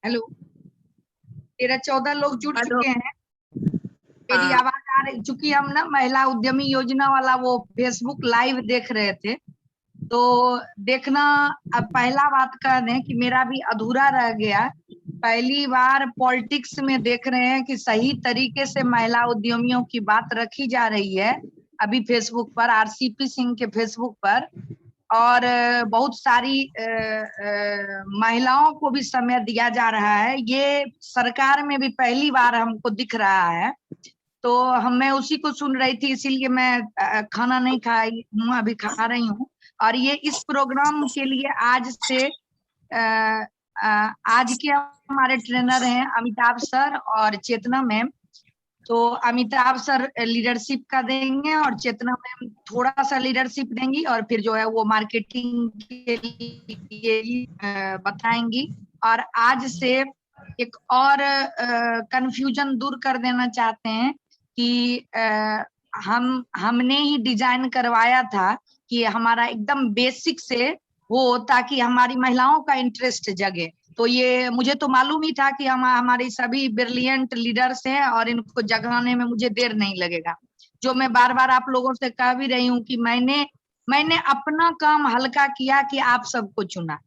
Hello, 13-14 लोग जुड़ चुके हैं। मेरी आवाज आ रही? चूंकि हम ना महिला उद्यमी योजना वाला वो फेसबुक लाइव देख रहे थे, तो देखना। अब पहला बात कह दें कि मेरा भी अधूरा रह गया। पहली बार पॉलिटिक्स में देख रहे हैं कि सही तरीके से महिला उद्यमियों की बात रखी जा रही है अभी फेसबुक पर, आरसीपी सिंह के फेसबुक पर। और बहुत सारी महिलाओं को भी समय दिया जा रहा है। ये सरकार में भी पहली बार हमको दिख रहा है। तो मैं उसी को सुन रही थी, इसीलिए मैं खाना नहीं खाई हूँ, अभी खा रही हूँ। और ये इस प्रोग्राम के लिए आज से आज के हमारे ट्रेनर हैं अमिताभ सर और चेतना मैम। तो अमिताभ सर लीडरशिप का देंगे और चेतना मैम थोड़ा सा लीडरशिप देंगी, और फिर जो है वो मार्केटिंग के लिए बताएंगी। और आज से एक और कंफ्यूजन दूर कर देना चाहते हैं कि हमने ही डिजाइन करवाया था कि हमारा एकदम बेसिक से हो, ताकि हमारी महिलाओं का इंटरेस्ट जगे। तो ये मुझे तो मालूम ही था कि हमारी सभी ब्रिलियंट लीडर्स हैं और इनको जगाने में मुझे देर नहीं लगेगा। जो मैं बार बार आप लोगों से कह भी रही हूँ कि मैंने अपना काम हल्का किया कि आप सबको चुना।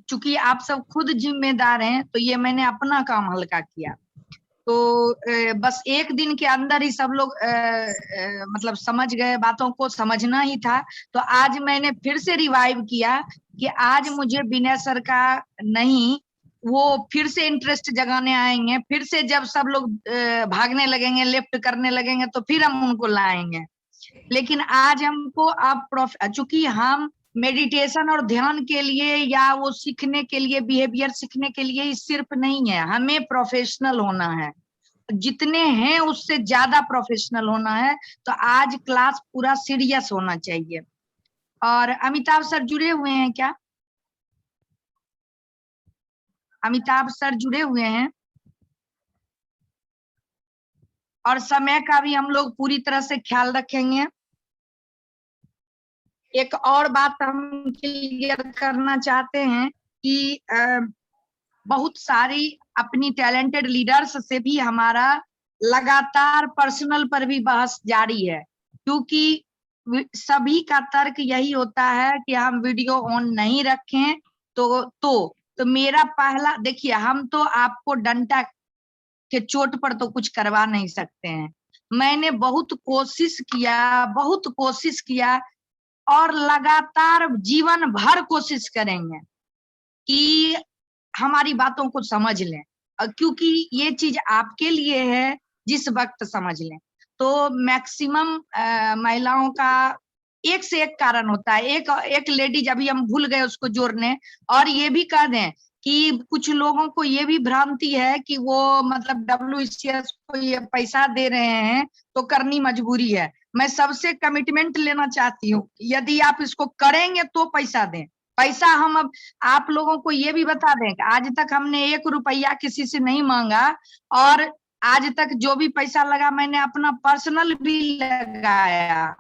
चूंकि आप सब खुद जिम्मेदार हैं, तो ये मैंने अपना काम हल्का किया। तो बस एक दिन के अंदर ही सब लोग मतलब समझ गए, बातों को समझना ही था। तो आज मैंने फिर से रिवाइव किया कि आज मुझे विनय सर का नहीं, वो फिर से इंटरेस्ट जगाने आएंगे। फिर से जब सब लोग भागने लगेंगे, लेफ्ट करने लगेंगे, तो फिर हम उनको लाएंगे। लेकिन आज हमको अब चूंकि हम मेडिटेशन और ध्यान के लिए या वो सीखने के लिए, बिहेवियर सीखने के लिए ही सिर्फ नहीं है, हमें प्रोफेशनल होना है। जितने हैं उससे ज्यादा प्रोफेशनल होना है। तो आज क्लास पूरा सीरियस होना चाहिए। और अमिताभ सर जुड़े हुए हैं क्या? अमिताभ सर जुड़े हुए हैं। और समय का भी हम लोग पूरी तरह से ख्याल रखेंगे। एक और बात हम क्लियर करना चाहते हैं कि बहुत सारी अपनी टैलेंटेड लीडर्स से भी हमारा लगातार पर्सनल पर भी बहस जारी है, क्योंकि सभी का तर्क यही होता है कि हम वीडियो ऑन नहीं रखें। तो मेरा पहला, देखिए, हम तो आपको डंडा के चोट पर तो कुछ करवा नहीं सकते हैं। मैंने बहुत कोशिश किया और लगातार जीवन भर कोशिश करेंगे कि हमारी बातों को समझ लें, क्योंकि ये चीज आपके लिए है, जिस वक्त समझ लें। तो मैक्सिमम महिलाओं का एक से एक कारण होता है। एक लेडीज, अभी हम भूल गए उसको जोड़ने। और ये भी कह दें कि कुछ लोगों को ये भी भ्रांति है कि वो मतलब WCS को ये पैसा दे रहे हैं तो करनी मजबूरी है। मैं सबसे कमिटमेंट लेना चाहती हूँ, यदि आप इसको करेंगे तो पैसा दें, पैसा हम अब आप लोगों को ये भी बता दें कि आज तक हमने 1 रुपया किसी से नहीं मांगा, और आज तक जो भी पैसा लगा मैंने अपना पर्सनल भी लगाया,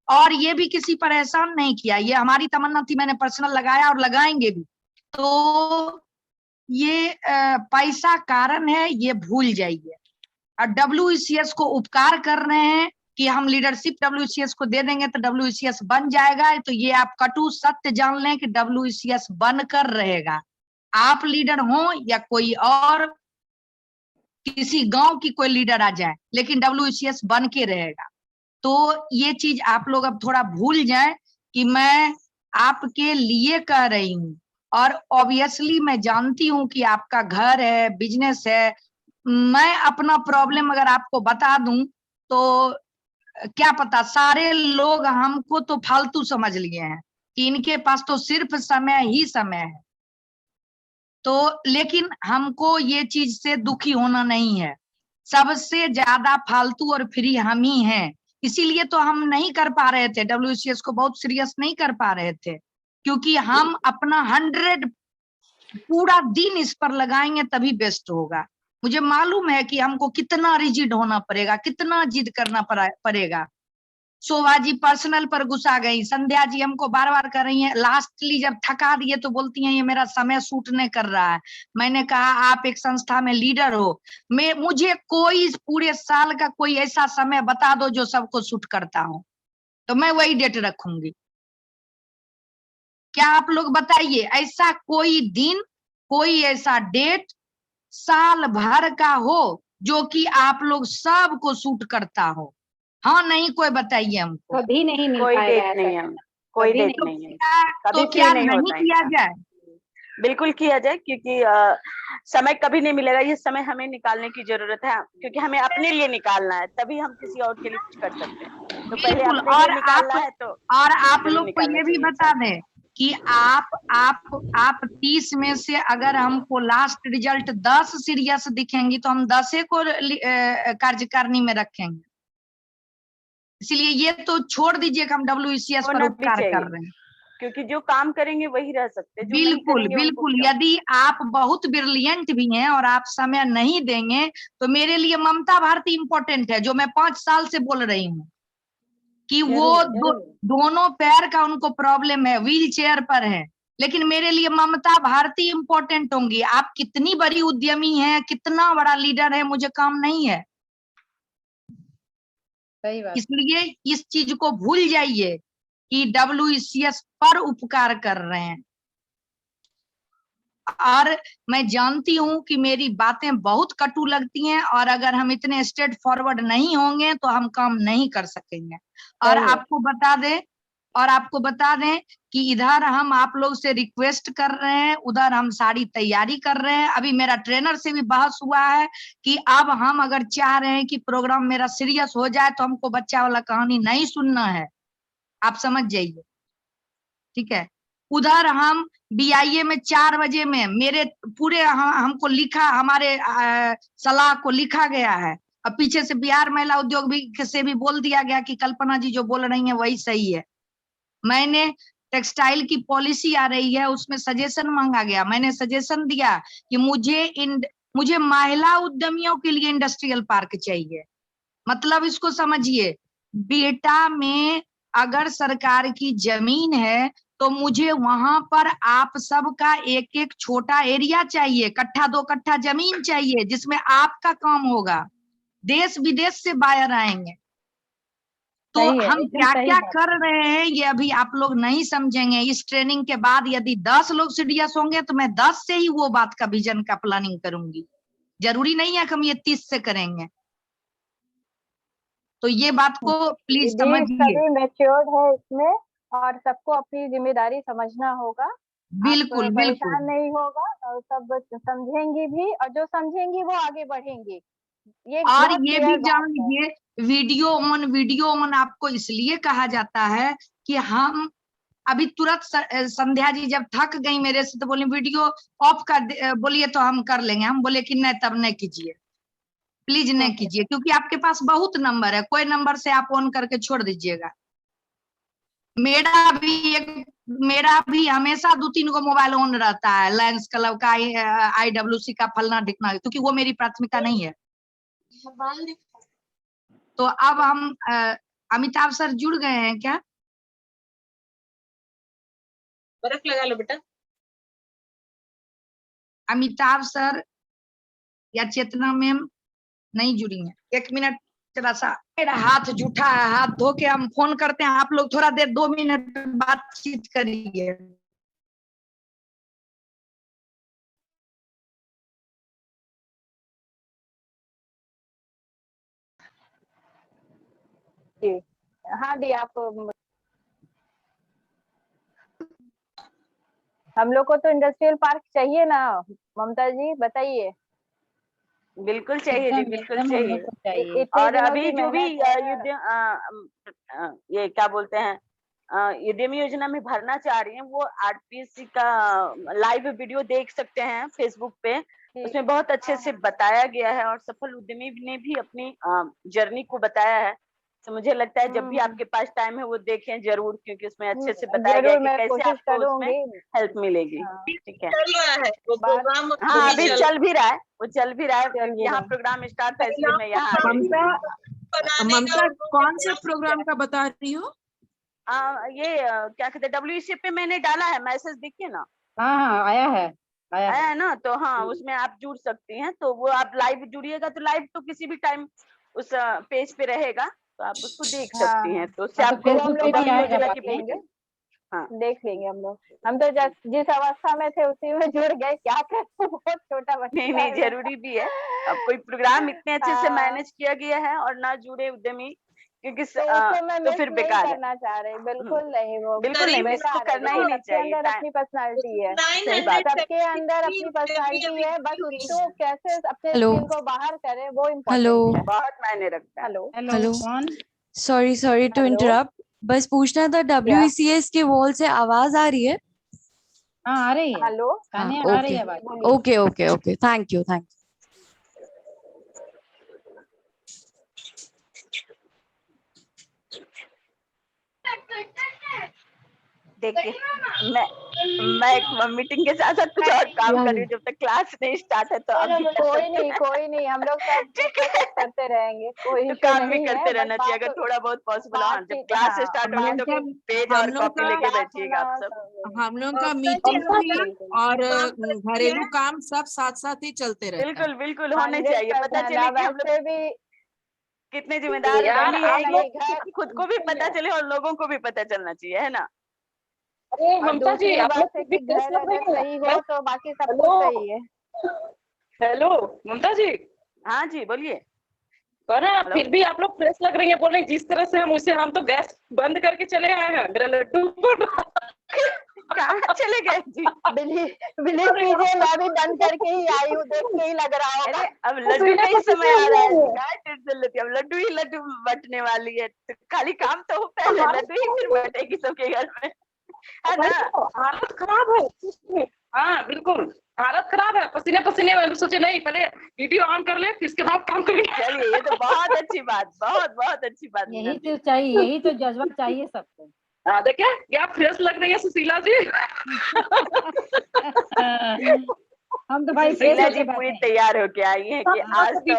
और ये भी किसी पर एहसान नहीं किया। ये हमारी तमन्ना थी, मैंने पर्सनल लगाया और लगाएंगे भी। तो ये पैसा कारण है, ये भूल जाइए। और WCS को उपकार कर रहे हैं कि हम लीडरशिप WCS को दे देंगे तो WCS बन जाएगा, तो ये आप कटु सत्य जान लें कि WCS बनकर रहेगा। आप लीडर हो या कोई और किसी गांव की कोई लीडर आ जाए, लेकिन WCS बन के रहेगा। तो ये चीज आप लोग अब थोड़ा भूल जाएं कि मैं आपके लिए कह रही हूँ, और ऑब्वियसली मैं जानती हूँ कि आपका घर है, बिजनेस है। मैं अपना प्रॉब्लम अगर आपको बता दूं तो क्या पता सारे लोग हमको तो फालतू समझ लिए हैं कि इनके पास तो सिर्फ समय ही समय है। तो लेकिन हमको ये चीज से दुखी होना नहीं है। सबसे ज्यादा फालतू और फ्री हम ही हैं, इसीलिए तो हम नहीं कर पा रहे थे, WCS को बहुत सीरियस नहीं कर पा रहे थे, क्योंकि हम अपना 100 पूरा दिन इस पर लगाएंगे तभी बेस्ट होगा। मुझे मालूम है कि हमको कितना रिजिड होना पड़ेगा, कितना जिद करना पड़ेगा। शोभा जी पर्सनल पर गुस्सा गई, संध्या जी हमको बार बार कर रही हैं, लास्टली जब थका दिए तो बोलती हैं ये मेरा समय सूट नहीं कर रहा है। मैंने कहा आप एक संस्था में लीडर हो, मुझे कोई पूरे साल का कोई ऐसा समय बता दो जो सबको सूट करता हो, तो मैं वही डेट रखूंगी। क्या आप लोग बताइए, ऐसा कोई दिन, कोई ऐसा डेट साल भर का हो जो कि आप लोग सबको सूट करता हो? हाँ नहीं कोई बताइए हमको। कभी नहीं मिल कोई पाएगा डेट नहीं है, कोई डेट नहीं है, तो कभी क्या नहीं नहीं होता किया है। जाए? बिल्कुल किया जाए, क्योंकि समय कभी नहीं मिलेगा, ये समय हमें निकालने की जरूरत है, क्योंकि हमें अपने लिए निकालना है, तभी हम किसी और के लिए कुछ कर सकते हैं। तो पहले बिल्कुल। अपने लिए निकालना है, तो और आप जरूर लोग को निकालना ये भी चाहिए बता इंसान। दें कि आप 30 में से अगर हमको लास्ट रिजल्ट 10 सीरियस दिखेंगी तो हम 10 को कार्यकारिणी में रखेंगे। इसलिए ये तो छोड़ दीजिए कि हम WCS पर होना भी उपकार चाहिए, कर रहे हैं। क्योंकि जो काम करेंगे वही रह सकते हैं, जो नहीं बिल्कुल करेंगे उनको बिल्कुल। क्यों? यदि आप बहुत ब्रिलियंट भी हैं और आप समय नहीं देंगे तो मेरे लिए ममता भारती इंपॉर्टेंट है, जो मैं 5 साल से बोल रही हूँ कि वो दोनों पैर का उनको प्रॉब्लम है, व्हील चेयर पर है, लेकिन मेरे लिए ममता भारती इंपॉर्टेंट होंगी। आप कितनी बड़ी उद्यमी हैं, कितना बड़ा लीडर है, मुझे काम नहीं है। सही बात। इसलिए इस चीज को भूल जाइए कि WCS पर उपकार कर रहे हैं। और मैं जानती हूं कि मेरी बातें बहुत कटु लगती हैं, और अगर हम इतने स्ट्रेट फॉरवर्ड नहीं होंगे तो हम काम नहीं कर सकेंगे। और आपको बता दें कि इधर हम आप लोग से रिक्वेस्ट कर रहे हैं, उधर हम सारी तैयारी कर रहे हैं। अभी मेरा ट्रेनर से भी बहस हुआ है कि अब हम अगर चाह रहे हैं कि प्रोग्राम मेरा सीरियस हो जाए तो हमको बच्चा वाला कहानी नहीं सुनना है, आप समझ जाइए, ठीक है। उधर हम BIA में 4 बजे में मेरे पूरे हमको लिखा, हमारे सलाह को लिखा गया है। अब पीछे से बिहार महिला उद्योग भी से भी बोल दिया गया कि कल्पना जी जो बोल रही हैं वही सही है। मैंने टेक्सटाइल की पॉलिसी आ रही है, उसमें सजेशन मांगा गया, मैंने सजेशन दिया कि मुझे महिला उद्यमियों के लिए इंडस्ट्रियल पार्क चाहिए। मतलब इसको समझिए, बेटा में अगर सरकार की जमीन है तो मुझे वहां पर आप सबका एक एक छोटा एरिया चाहिए, कट्ठा 2 कट्ठा जमीन चाहिए, जिसमें आपका काम होगा। देश विदेश से बायर आएंगे। तो हम क्या क्या कर रहे हैं ये अभी आप लोग नहीं समझेंगे। इस ट्रेनिंग के बाद यदि 10 लोग सीरियस होंगे तो मैं 10 से ही वो बात का विजन का प्लानिंग करूंगी। जरूरी नहीं है कि हम ये 30 से करेंगे। तो ये बात को प्लीज समझिए। सभी मैच्योर्ड है इसमें, और सबको अपनी जिम्मेदारी समझना होगा। बिल्कुल आप बिल्कुल। परेशान नहीं होगा, और सब समझेंगी भी, और जो समझेंगी वो आगे बढ़ेंगी। और ये भी जान लीजिए, वीडियो ऑन आपको इसलिए कहा जाता है कि हम अभी तुरंत संध्या जी जब थक गई मेरे से तो बोली वीडियो ऑफ कर बोलिए तो हम कर लेंगे। हम बोले कि नहीं, तब नहीं कीजिए, प्लीज नहीं कीजिए, क्योंकि आपके पास बहुत नंबर है, कोई नंबर से आप ऑन करके छोड़ दीजिएगा। मेरा भी एक मेरा भी हमेशा 2-3 गो मोबाइल ऑन रहता है, लायंस क्लब का, IWC का, फलना ढिकना, क्योंकि वो मेरी प्राथमिकता नहीं है। तो अब हम अमिताभ सर जुड़ गए हैं क्या? बर्फ लगा लो बेटा। अमिताभ सर या चेतना मैम नहीं जुड़ी है। 1 मिनट, जरा सा मेरा हाथ जूठा है, हाथ धो के हम फोन करते हैं। आप लोग थोड़ा देर 2 मिनट बातचीत करिए। जी हाँ दी, आप हम लोग को तो इंडस्ट्रियल पार्क चाहिए ना ममता जी, बताइए। बिल्कुल चाहिए जी, बिल्कुल चाहिए। इतने और दिनों अभी की जो भी मेहनत है। ये क्या बोलते हैं, उद्यमी योजना में भरना चाह रही हैं, वो आरपीएससी का लाइव वीडियो देख सकते हैं फेसबुक पे। उसमें बहुत अच्छे से बताया गया है और सफल उद्यमी ने भी अपनी जर्नी को बताया है। तो मुझे लगता है जब भी आपके पास टाइम है वो देखें जरूर, क्योंकि उसमें अच्छे से बताया गया है कि कैसे कोशिश आपको उसमें करूंगी। हेल्प मिलेगी। ठीक है, चल रहा है वो प्रोग्राम। हाँ अभी चल भी रहा है, वो चल भी रहा है, चल भी यहाँ रहा है। प्रोग्राम स्टार्ट था इसलिए मैं यहाँ आ गई। ममता कौन से प्रोग्राम का बता रही हो? ये क्या कहते हैं, WC पे मैंने डाला है मैसेज, देखिए ना। हाँ हाँ आया है, आया है ना, तो हाँ उसमें आप जुड़ सकती हैं। तो वो आप लाइव जुड़िएगा तो लाइव तो किसी भी टाइम उस पेज पे रहेगा, तो आप उसको देख सकती हैं। तो उससे आपको उद्यमी योजना की हाँ देख लेंगे हम लोग। हम तो जिस अवस्था में थे उसी में जुड़ गए, क्या करें, बहुत छोटा बच्चा नहीं नहीं, है। जरूरी भी है। अब कोई प्रोग्राम इतने अच्छे से हाँ। मैनेज किया गया है और ना जुड़े उद्यमी, क्योंकि तो उसको मैं तो मिस फिर नहीं बेकार है। करना चाह रही, बिल्कुल नहीं, वो बिल्कुल नहीं, मिस तो बेकार है। करना ही नहीं सबके चाहिए। अंदर अपनी पर्सनालिटी है, सही बात है। सबके अंदर अपनी पर्सनालिटी है, बस उसको कैसे अपने हेलो। स्किल को बाहर करे वो हेलो। इम्पोर्टेंट है। बहुत मायने रखता है। Hello hello, sorry to hello. Interrupt, बस पूछना था WECS के वॉल से आवाज आ रही है? हाँ आ रही है। हेलो हाँ, आ रही है okay okay okay okay, thank you. देखिए, मैं एक मीटिंग के साथ साथ कुछ और काम कर रही हूँ, जब तक क्लास नहीं स्टार्ट है तो अभी कोई नहीं, हम लोग सब ठीक कुछ है। करते रहेंगे, कोई तो इशू काम भी नहीं है। करते रहना बस चाहिए अगर थोड़ा बहुत पॉसिबल हो। जब क्लास स्टार्ट होगी तो पेज हम और लोग कॉपी का लेके बैठिएगा आप सब। हम लोग का मीटिंग भी और घरेलू काम सब साथ साथ ही चलते रहता है। बिल्कुल बिल्कुल होने चाहिए, पता चले कि हम लोग वैसे भी कितने जिम्मेदार यार, बनी है, आप लोग कि खुद को भी पता चले और लोगों को भी पता चलना चाहिए, है ना। अरे ममता जी, आप लोग है भी कि प्रेस घर लग अगर रही सही है। हो तो बाकी सब कुछ सही है। हेलो ममता जी। हाँ जी बोलिए। पर फिर भी आप लोग फ्रेश लग रही है, बोल रहे जिस तरह से हम तो गैस बंद करके चले आए हैं, मेरा लड्डू कहाँ चले गए जी? बिलीव कीजिए, मैं भी बंद करके ही आई हूँ, देख के ही लग रहा होगा। अरे अब लड्डू का ही समय आ रहा है, क्या टेंशन लेती है? अब लड्डू ही लड्डू बटने वाली है, तो खाली काम तो हो पहले, लड्डू ही फिर बटेगी सबके घर में, है ना। हालत खराब है। हाँ बिल्कुल, हालत खराब है, पसीने पसीने में सोचे नहीं पहले वीडियो ऑन कर ले, फिर इसके बाद काम करेंगे। चलिए, ये तो बहुत अच्छी बात, बहुत अच्छी बात। यही तो चाहिए, यही तो जज्बा चाहिए सबको। हाँ देखिए क्या फ्रेश लग रही है सुशीला जी। हम तो भाई सुशीला जी पूरी तैयार होके आई है कि आज तो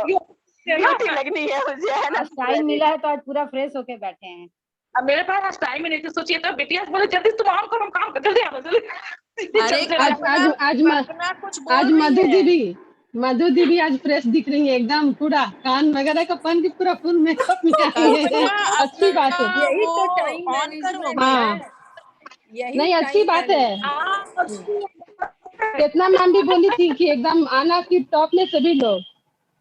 ड्यूटी लगनी है मुझे, है ना। टाइम मिला है तो आज पूरा फ्रेश होके बैठे हैं। अब मेरे पास आज टाइम ही नहीं था, सोचिए तो बिटिया बोले जल्दी तुम ऑन करो, हम काम कर जल्दी आओ जल्दी। आज मधु दीदी आज फ्रेश दिख रही है, एकदम पूरा कान वगैरह का बन के पूरा फुल मेकअप में आई है। अच्छी बात है, यही तो टाइम मैनेजमेंट हाँ नहीं अच्छी बात है। हाँ कितना मैम भी बोली थी कि एकदम आना कि टॉप में सभी लोग।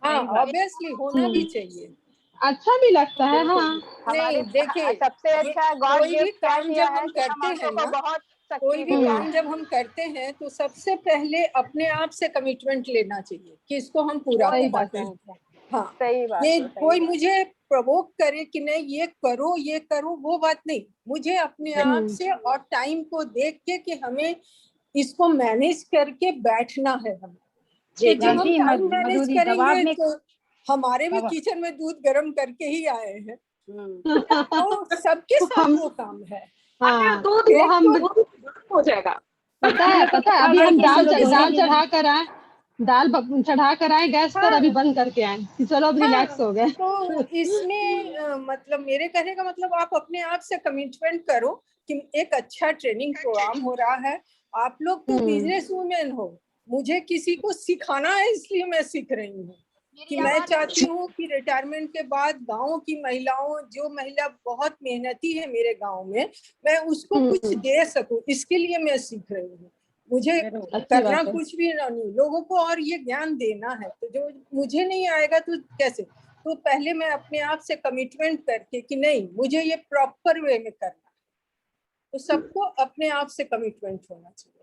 हाँ ऑब्वियसली होना भी चाहिए, अच्छा भी लगता है। हाँ नहीं देखिए, सबसे अच्छा गॉड कोई भी गिफ्ट क्या काम किया जब है हम कि हम करते हैं लोगों को ना, बहुत कोई शक्ति भी दिया काम जब हम करते हैं तो सबसे पहले अपने आप से कमिटमेंट लेना चाहिए कि इसको हम पूरा सही कर बात पाते है। हैं। हाँ, सही बात ये है, सही कोई बात। मुझे प्रवोक करे कि नहीं ये करो वो बात नहीं, मुझे अपने आप से और टाइम को देख के कि हमें इसको मैनेज करके बैठना है। हमें तो जब हम टाइम मैनेज करेंगे तो हमारे भी किचन में दूध गर्म करके ही आए हैं, तो सबके साथ वो काम है। हाँ दो वो दिन हम हो जाएगा। पता है अभी हम दाल चढ़ा कर आए, चढ़ा कर आए गैस पर, अभी बंद करके आए कि चलो अब रिलैक्स हो गए। तो इसमें मतलब मेरे कहने का मतलब आप अपने आप से कमिटमेंट करो कि एक अच्छा ट्रेनिंग प्रोग्राम हो रहा है। आप लोग तो बिजनेस वुमेन हो, मुझे किसी को सिखाना है इसलिए मैं सीख रही हूँ कि मैं चाहती हूँ कि रिटायरमेंट के बाद गाँव की महिलाओं, जो महिला बहुत मेहनती है मेरे गाँव में, मैं उसको कुछ दे सकूं, इसके लिए मैं सीख रही हूँ। मुझे करना कुछ भी नहीं, लोगों को और ये ज्ञान देना है। तो जो मुझे नहीं आएगा तो कैसे, तो पहले मैं अपने आप से कमिटमेंट करके कि नहीं मुझे ये प्रॉपर वे में करना है। तो सबको अपने आप से कमिटमेंट होना चाहिए।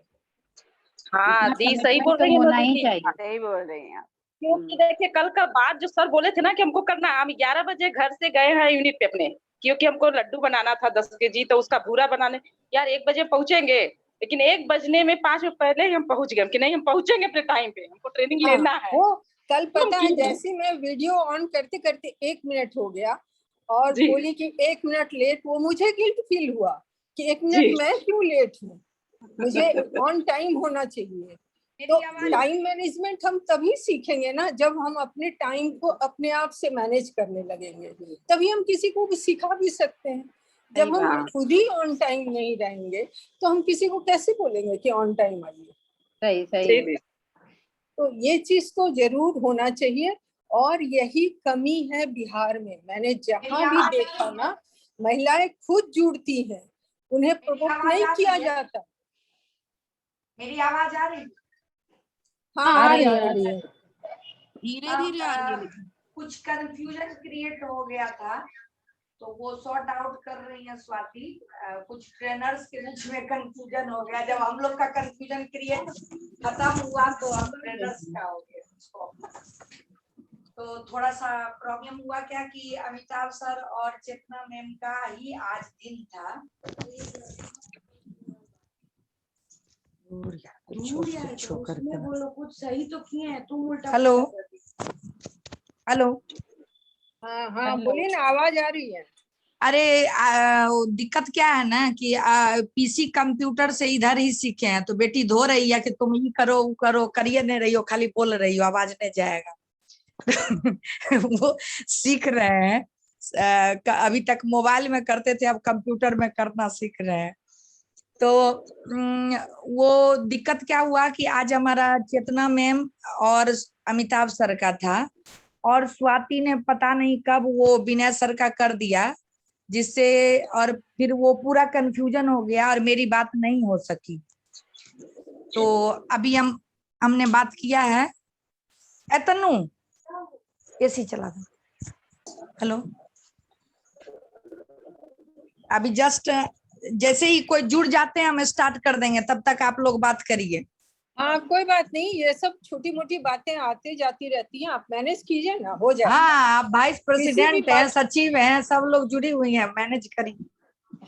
हाँ दी सही बोल रही है होना मधु ही दी। चाहिए। सही बोल रही हैं आप। क्योंकि देखिए कल का बात जो सर बोले थे ना कि हमको करना, हम 11 बजे घर से गए हैं यूनिट पे अपने, क्योंकि हमको लड्डू बनाना था 10 केजी, तो उसका भूरा बनाने यार 1 बजे पहुंचेंगे, लेकिन 1 बजने में 5 मिनट पहले ही हम पहुंच गए कि नहीं हम पहुंचेंगे अपने टाइम पे, हमको ट्रेनिंग लेना है। वो कल पता है जैसे मैं वीडियो ऑन करते करते 1 मिनट हो गया और जी। बोली कि 1 मिनट लेट, वो मुझे गिल्ट फील हुआ कि 1 मिनट मैं क्यों लेट हूँ, मुझे ऑन टाइम होना चाहिए। तो टाइम मैनेजमेंट हम तभी सीखेंगे ना जब हम अपने टाइम को अपने आप से मैनेज करने लगेंगे, तभी हम किसी को भी सिखा भी सकते हैं। जब हम खुद ही ऑन टाइम नहीं रहेंगे तो हम किसी को कैसे बोलेंगे कि ऑन टाइम आइए। सही सही। तो ये चीज तो जरूर होना चाहिए और यही कमी है बिहार में। मैंने जहां भी देखा ना, महिलाएं खुद जुड़ती हैं, उन्हें प्रोवोक नहीं किया जाता। मेरी आवाज आ रही है? हाँ आ रही है। धीरे धीरे आ रही है, लेकिन कुछ कंफ्यूजन क्रिएट हो गया था तो वो सॉर्ट आउट कर रही है स्वाति। कुछ ट्रेनर्स के बीच में कंफ्यूजन हो गया, जब हम लोग का कंफ्यूजन क्रिएट खत्म हुआ तो हम ट्रेनर्स का हो गया। तो थोड़ा सा प्रॉब्लम हुआ क्या कि अमिताभ सर और चेतना मैम का ही आज दिन था। कुछ सही तो किए हैं तुम उल्टा। Hello hello. हाँ बोलिए ना, आवाज आ रही है। अरे दिक्कत क्या है ना कि पीसी कंप्यूटर से इधर ही सीखे हैं, तो बेटी धो रही है कि तुम ये करो वो करो, करिए नहीं रही हो, खाली बोल रही हो, आवाज नहीं जाएगा। वो सीख रहे हैं, अभी तक मोबाइल में करते थे, अब कंप्यूटर में करना सीख रहे हैं। तो वो दिक्कत क्या हुआ कि आज हमारा चेतना मैम और अमिताभ सर का था, और स्वाति ने पता नहीं कब वो विनय सर का कर दिया, जिससे और फिर वो पूरा कंफ्यूजन हो गया और मेरी बात नहीं हो सकी। तो अभी हमने बात किया है। तन्नू एसी चला दो। हेलो। अभी जस्ट जैसे ही कोई जुड़ जाते हैं हम स्टार्ट कर देंगे, तब तक आप लोग बात करिए। हाँ कोई बात नहीं, ये सब छोटी मोटी बातें आती जाती रहती हैं, आप मैनेज कीजिए ना, हो जाए। हाँ, आप वाइस प्रेसिडेंट हैं, सचिव हैं, सब लोग जुड़ी हुई हैं, मैनेज करिए।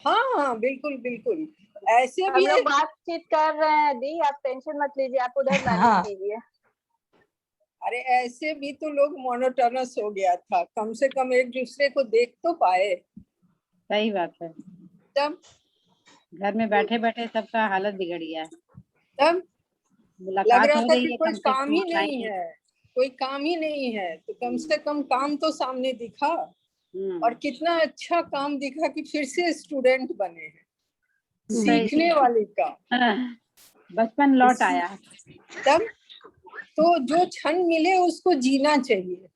हाँ बिल्कुल बिल्कुल। ऐसे हम भी लोग बातचीत कर रहे हैं दी, आप टेंशन मत लीजिए, आप उधर मैनेज कीजिए। अरे ऐसे भी तो लोग मोनोटोनस हो गया था, कम से कम एक दूसरे को देख तो पाए। सही बात है, तब घर में बैठे बैठे सबका हालत बिगड़ गया है। तब लग रहा था कि कोई काम ही कम नहीं है, कोई काम ही नहीं है, तो कम से कम काम तो सामने दिखा। और कितना अच्छा काम दिखा कि फिर से स्टूडेंट बने हैं, सीखने वाले का बचपन लौट आया। तब तो जो क्षण मिले उसको जीना चाहिए,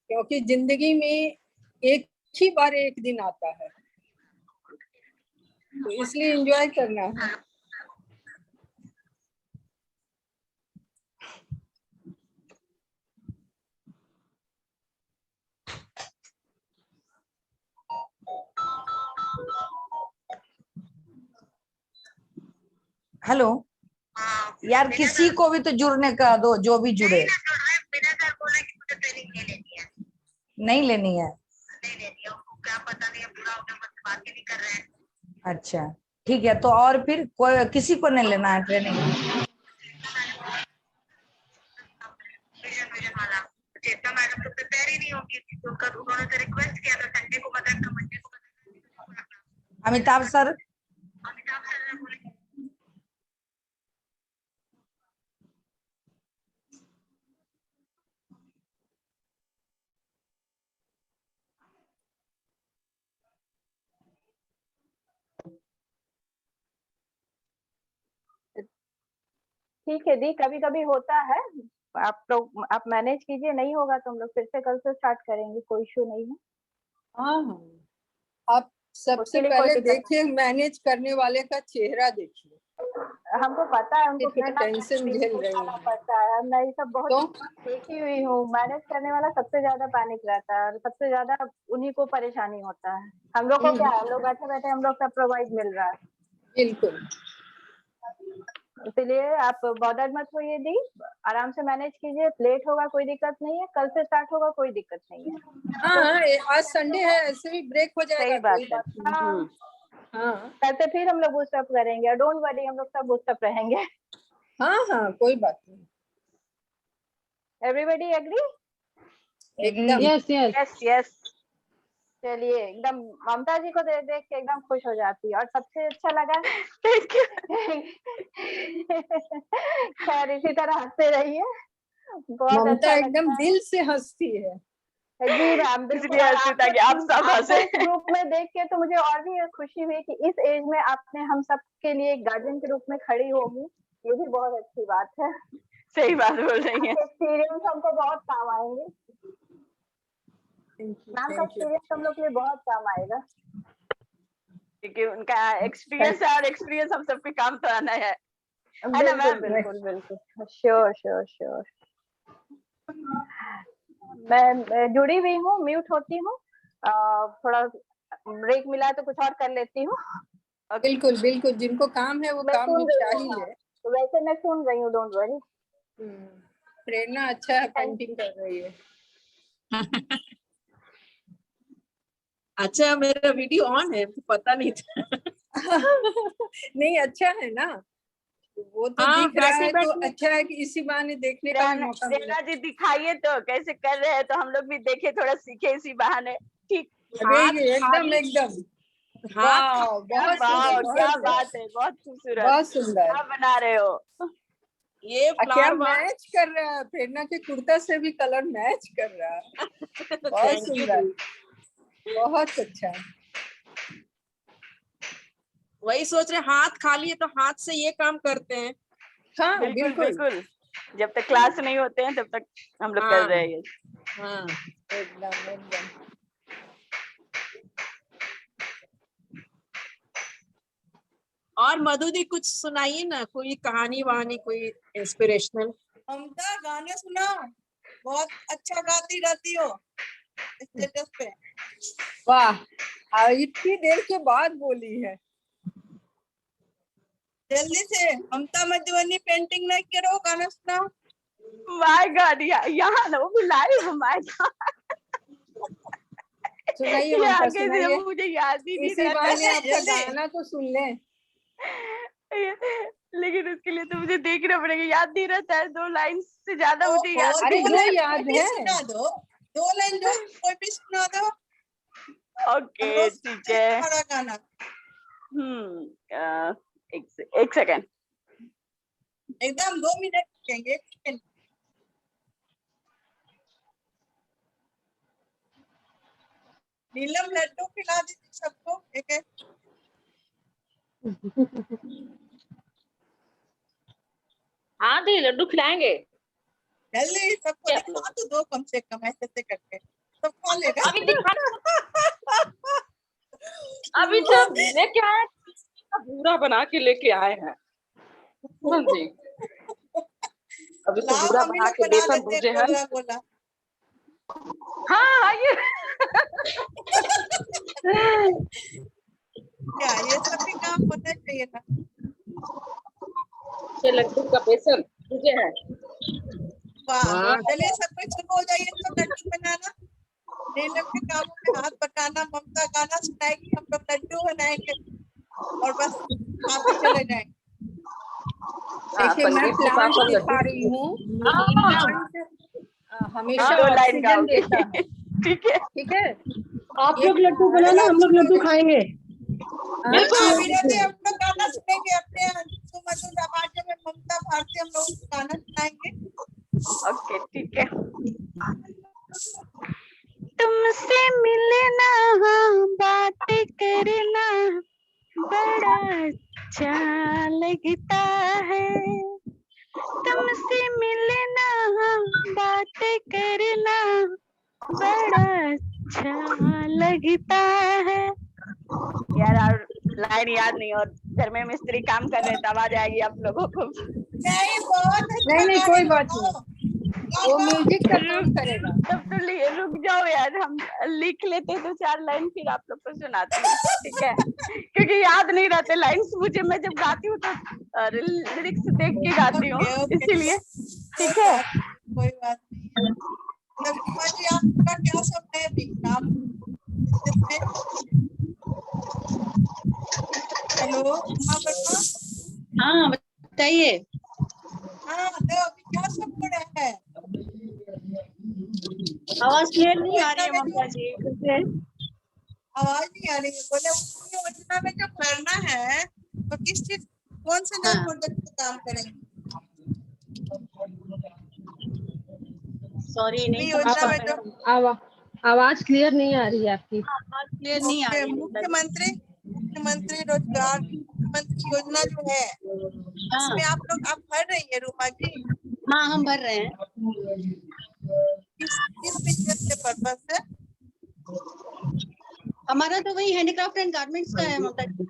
क्योंकि जिंदगी में एक ही बार एक दिन आता है, तो इसलिए एंजॉय करना है। हेलो यार, किसी को भी तो जुड़ने का दो, जो भी जुड़े। नहीं लेनी है, क्या पता नहीं, पूरा बात ही नहीं कर रहे हैं। अच्छा ठीक है, तो और फिर कोई किसी को नहीं लेना है ट्रेनिंग? चेतना मैडम तो प्रिपेयर ही नहीं होगी, तो कल उन्होंने तो रिक्वेस्ट किया था संडे को, मंडे को अमिताभ सर। ठीक है दी, कभी कभी होता है, आप लोग आप मैनेज कीजिए, नहीं होगा तो हम लोग फिर से कल से स्टार्ट करेंगे, कोई इशू नहीं है। हाँ हाँ, आप सबसे उसके लिए कोई पहले दिक्कत देखिए मैनेज करने वाले का चेहरा देखिए, हमको पता है उनको कितना कितना टेंशन झेल रहे उठाना हैं। पड़ता है। मैं ये सब बहुत तो देखी हुई हूँ, मैनेज करने वाला सबसे ज्यादा पैनिक रहता है और सबसे ज्यादा उन्हीं को परेशानी होता है। हम लोग को क्या है, हम लोग बैठे बैठे हम लोग सब प्रोवाइड मिल रहा है। बिल्कुल, इसलिए आप बॉर्डर मत होइए दी, आराम से मैनेज कीजिए, लेट होगा कोई दिक्कत नहीं है, कल से स्टार्ट होगा कोई दिक्कत नहीं है। हाँ आज संडे है, ऐसे भी ब्रेक हो जाएगा, सही बात कोई है। बात नहीं। हाँ, हाँ कल से फिर हम लोग बूस्टअप करेंगे, डोंट वरी, हम लोग सब बूस्टअप रहेंगे। हाँ हाँ, कोई बात नहीं, एवरीबॉडी एग्री? एकदम। Yes yes. Yes yes. चलिए, एकदम ममता जी को देख देख के एकदम खुश हो जाती है। और सबसे अच्छा लगा थैंक यू। खैर इसी तरह हंसते रहिए, बहुत ममता अच्छा एकदम लगता है। दिल से हंसती है। जी मैम, बिल्कुल। इसलिए हंसी ताकि आप सब हंसे। ग्रुप में देख के तो मुझे और भी खुशी हुई कि इस एज में आपने हम सब के लिए एक गार्जियन के रूप में खड़ी होगी, ये भी बहुत अच्छी बात है। सही बात बोल रही हैं। एक्सपीरियंस हमको बहुत काम आएंगे, मैम का एक्सपीरियंस हम लोग के लिए बहुत काम आएगा, क्योंकि उनका एक्सपीरियंस है और एक्सपीरियंस हम सबके काम तो आना है ना बिल्कुल मैम? बिल्कुल बिल्कुल, श्योर श्योर श्योर। मैं जुड़ी हुई हूँ, म्यूट होती हूँ, थोड़ा ब्रेक मिला है तो कुछ और कर लेती हूँ। बिल्कुल बिल्कुल, जिनको काम है वो मैं काम सुन निपटा रही ही हूँ, है। तो वैसे मैं सुन रही हूँ, डोंट वरी। प्रेरणा अच्छा है, पेंटिंग कर रही है। अच्छा, मेरा वीडियो ऑन है, मुझे पता नहीं था। नहीं अच्छा है ना, वो तो हाँ, दिख रहा है बैठे तो बैठे अच्छा है कि इसी बहाने देखने का भी मौका मिला। प्रेरणा जी दिखाइए तो कैसे कर रहे हैं, तो हम लोग भी देखे, थोड़ा सीखे इसी बहाने। ठीक। अरे हाथ ये एकदम खाली- एकदम, हाथ वाह बहुत वाह, सुंदर, क्या बहुत बात है, बहुत खूबसूरत। बहुत सुंदर। क्या बना रहे हो? ये क्या फ्लावर वास। मैच कर रहा है, प्रेरणा के कुर्ता से भी कलर मैच कर रहा है, बहुत थैंक यू। सुंदर, बहुत अच्छा। वही सोच रहे, हाथ खाली है तो हाथ से ये काम करते हैं। हाँ बिल्कुल बिल्कुल, बिल्कुल, जब तक क्लास नहीं होते हैं तब तक हम लोग कर रहे हैं ये। हाँ, एकदम एकदम। और मधु दी कुछ सुनाइए ना, कोई कहानी वहानी, कोई इंस्पिरेशनल। ममता गाने सुनाओ, बहुत अच्छा गाती रहती हो स्टेटस पे। वाह, इतनी देर के बाद बोली है। जल्दी से ममता मधुबनी पेंटिंग नहीं करो, गाना सुनाओ। माय गॉड, यहाँ ना वो भी लाइव, माय गॉड। सुनाइए ये ममता, आगे से सुनाइए, मुझे याद ही नहीं इसी रहता बहाने है। आपका जल्दी। गाना तो सुन लें। लेकिन उसके लिए तो मुझे देखना पड़ेगा, याद नहीं रहता है, 2 लाइन से ज्यादा मुझे याद अरे नहीं जो रहता। याद कोई भी है। सुना दो, 2 लाइन जो कोई भी सुना दो। ओके ठीक है। तुम्हारा गाना एक सेकेंड। एकदम 2 मिनट रुकेंगे, 1 सेकंड। नीलम लड्डू खिला दीजिए सबको एक एक। हाँ दी, लड्डू खिलाएंगे। जल्दी सबको दिखा तो दो कम से कम, ऐसे ऐसे करके सब खा लेगा। अभी दिखा, अभी जब लेके आए पूरा बना के लेके आए हैं। हाँ जी, अभी तो लाओ पूरा हम ही बना लोग के बना बेसन लेते भूजे हैं, हैं। गोला गोला। हाँ आइए। क्या ये सब भी काम होना चाहिए ना। ये लड्डू का बेसन भूजे हैं। वाह, चलिए सब कुछ शुरू हो जाइए, तो लड्डू बनाना, नीलम के कामों में हाथ बटाना, ममता गाना सुनाएगी, हम लोग लड्डू बनाएंगे और बस खाते चले जाएंगे। देखिए मैं पनीर के प्लांट साथ दिखा लड्डू। रही हूँ, हाँ, प्लांट हमेशा 2 लाइन ऑक्सीजन गाओगे। देता है, ठीक है। ठीक है। आप ये लोग लड्डू बनाना, हम लोग लड्डू खाएंगे। विनोद जी, हम लोग गाना सुनेंगे अपने सुमधुर आवाज में, ममता भारती हम लोग गाना सुनाएंगे। ओके ठीक है। तुमसे मिलना बातें करना बड़ा अच्छा लगता है, तुमसे मिलना बातें करना बड़ा अच्छा लगता है। यार और लाइन याद नहीं, और घर में मिस्त्री काम कर रहे हैं तो आवाज आएगी आप लोगों को। नहीं, बहुत अच्छा नहीं गा कोई रही बात हो। नहीं, वो म्यूजिक का काम करेगा। तब तो रुक जाओ यार, हम लिख लेते तो 4 लाइन फिर आप लोग को सुनाते हैं, ठीक है? क्योंकि याद नहीं रहते लाइन्स मुझे, मैं जब गाती हूँ तो लिरिक्स देख के गाती हूँ, ओके, इसीलिए ठीक है। कोई बात नहीं। तब सीमा जी, आपका क्या सपना है अभी काम में? हेलो उमा वर्मा। हाँ बताइए। हाँ, तो अभी क्या सपना है? आवाज क्लियर नहीं आ रही है ममता जी, आवाज नहीं आ रही है। बोले उस योजना में जो करना है तो किस चीज, कौन से नए प्रोजेक्ट पे काम करेंगे? सॉरी नहीं योजना में जो आवाज क्लियर नहीं आ रही है आपकी। आवाज क्लियर नहीं आ रही है। मुख्यमंत्री रोजगार मुख्यमंत्री योजना जो है, इसमें आप भर रही है रूपा जी? हाँ हम भर रहे हैं। किस बिजनेस के पर्पस से? हमारा तो वही हैंडीक्राफ्ट एंड गारमेंट्स का है ममता जी।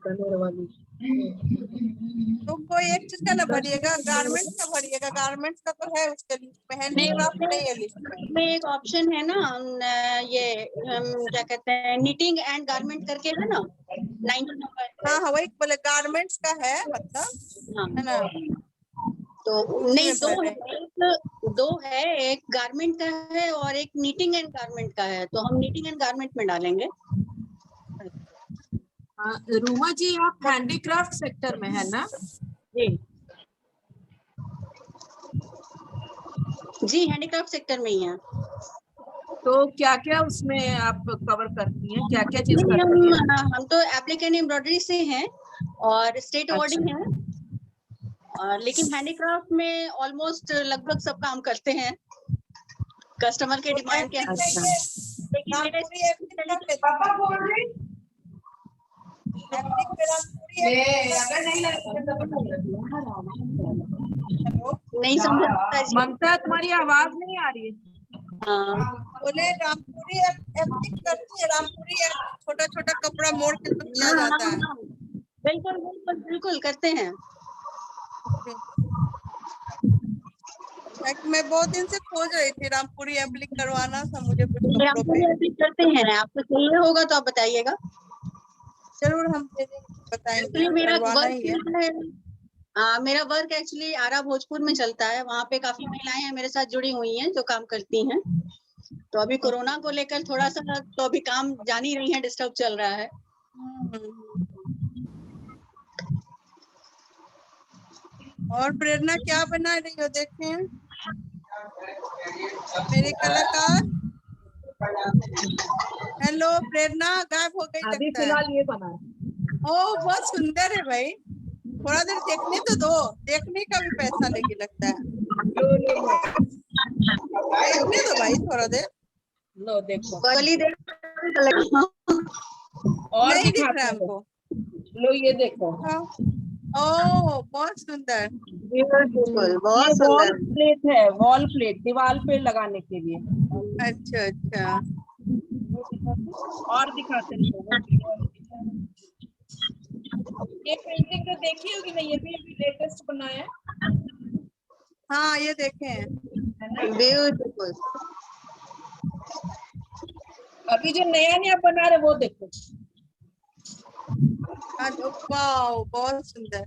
तो कोई एक चीज का ना भरिएगा, गारमेंट्स का भरिएगा। गारमेंट्स का तो है उसके लिस्ट में, हैंडीक्राफ्ट नहीं है लिस्ट में। एक ऑप्शन है ना, ये क्या कहते हैं, निटिंग एंड गारमेंट करके है ना, 9 नंबर। हाँ वही बोले, गारमेंट्स का है मतलब, है ना? तो नहीं, दो है, एक गारमेंट का है और एक नीटिंग एंड गारमेंट का है, तो हम नीटिंग एंड गारमेंट में डालेंगे। रूमा जी, आप हैंडीक्राफ्ट सेक्टर में है ना? जी हैंडीक्राफ्ट सेक्टर में ही है। तो क्या क्या उसमें आप कवर करती हैं, क्या क्या चीज करती हैं? हम तो एप्लिकेंट एम्ब्रॉयडरी से हैं और स्टेट अवार्डिंग है, और लेकिन हैंडीक्राफ्ट में ऑलमोस्ट लगभग सब काम करते हैं कस्टमर के डिमांड के नहीं समझ। ममता, तुम्हारी आवाज नहीं आ रही है। बोले रामपुरी एप्लिक करती है, रामपुरी छोटा छोटा कपड़ा मोड़ के तो किया जाता है। बिल्कुल बिल्कुल बिल्कुल करते हैं। मैं बहुत दिन से खोज रही थी, रामपुरी एप्लिक करवाना था मुझे कुछ कपड़ों पे। एप्लिक करते हैं, आपको चाहिए होगा तो आप बताइएगा। जरूर हम बताएंगे। मेरा वर्क एक्चुअली आरा भोजपुर में चलता है, वहाँ पे काफी महिलाएं हैं मेरे साथ जुड़ी हुई हैं जो काम करती हैं। तो अभी कोरोना को लेकर थोड़ा सा तो अभी काम जान ही रही है, डिस्टर्ब चल रहा है। और प्रेरणा क्या बना रही हो, देखें मेरे कलाकार। हेलो प्रेरणा, गायब हो गई अभी लगता है। फिलहाल ये बना। ओ बहुत सुंदर है भाई, थोड़ा देर देखने तो दो, देखने का भी पैसा लेके लगता है। देखने दो भाई थोड़ा देर। लो देखो, और नहीं दिख रहा हमको। लो ये देखो। ओह बहुत सुंदर, बहुत वॉल प्लेट है, वॉल प्लेट दीवार पे लगाने के लिए। अच्छा अच्छा, और दिखाते हैं। ये पेंटिंग तो देखी होगी ना, ये भी अभी लेटेस्ट बना है। हाँ ये देखें, ब्यूटीफुल। अभी जो नया नया बना रहे वो देखो। वाओ बहुत सुंदर।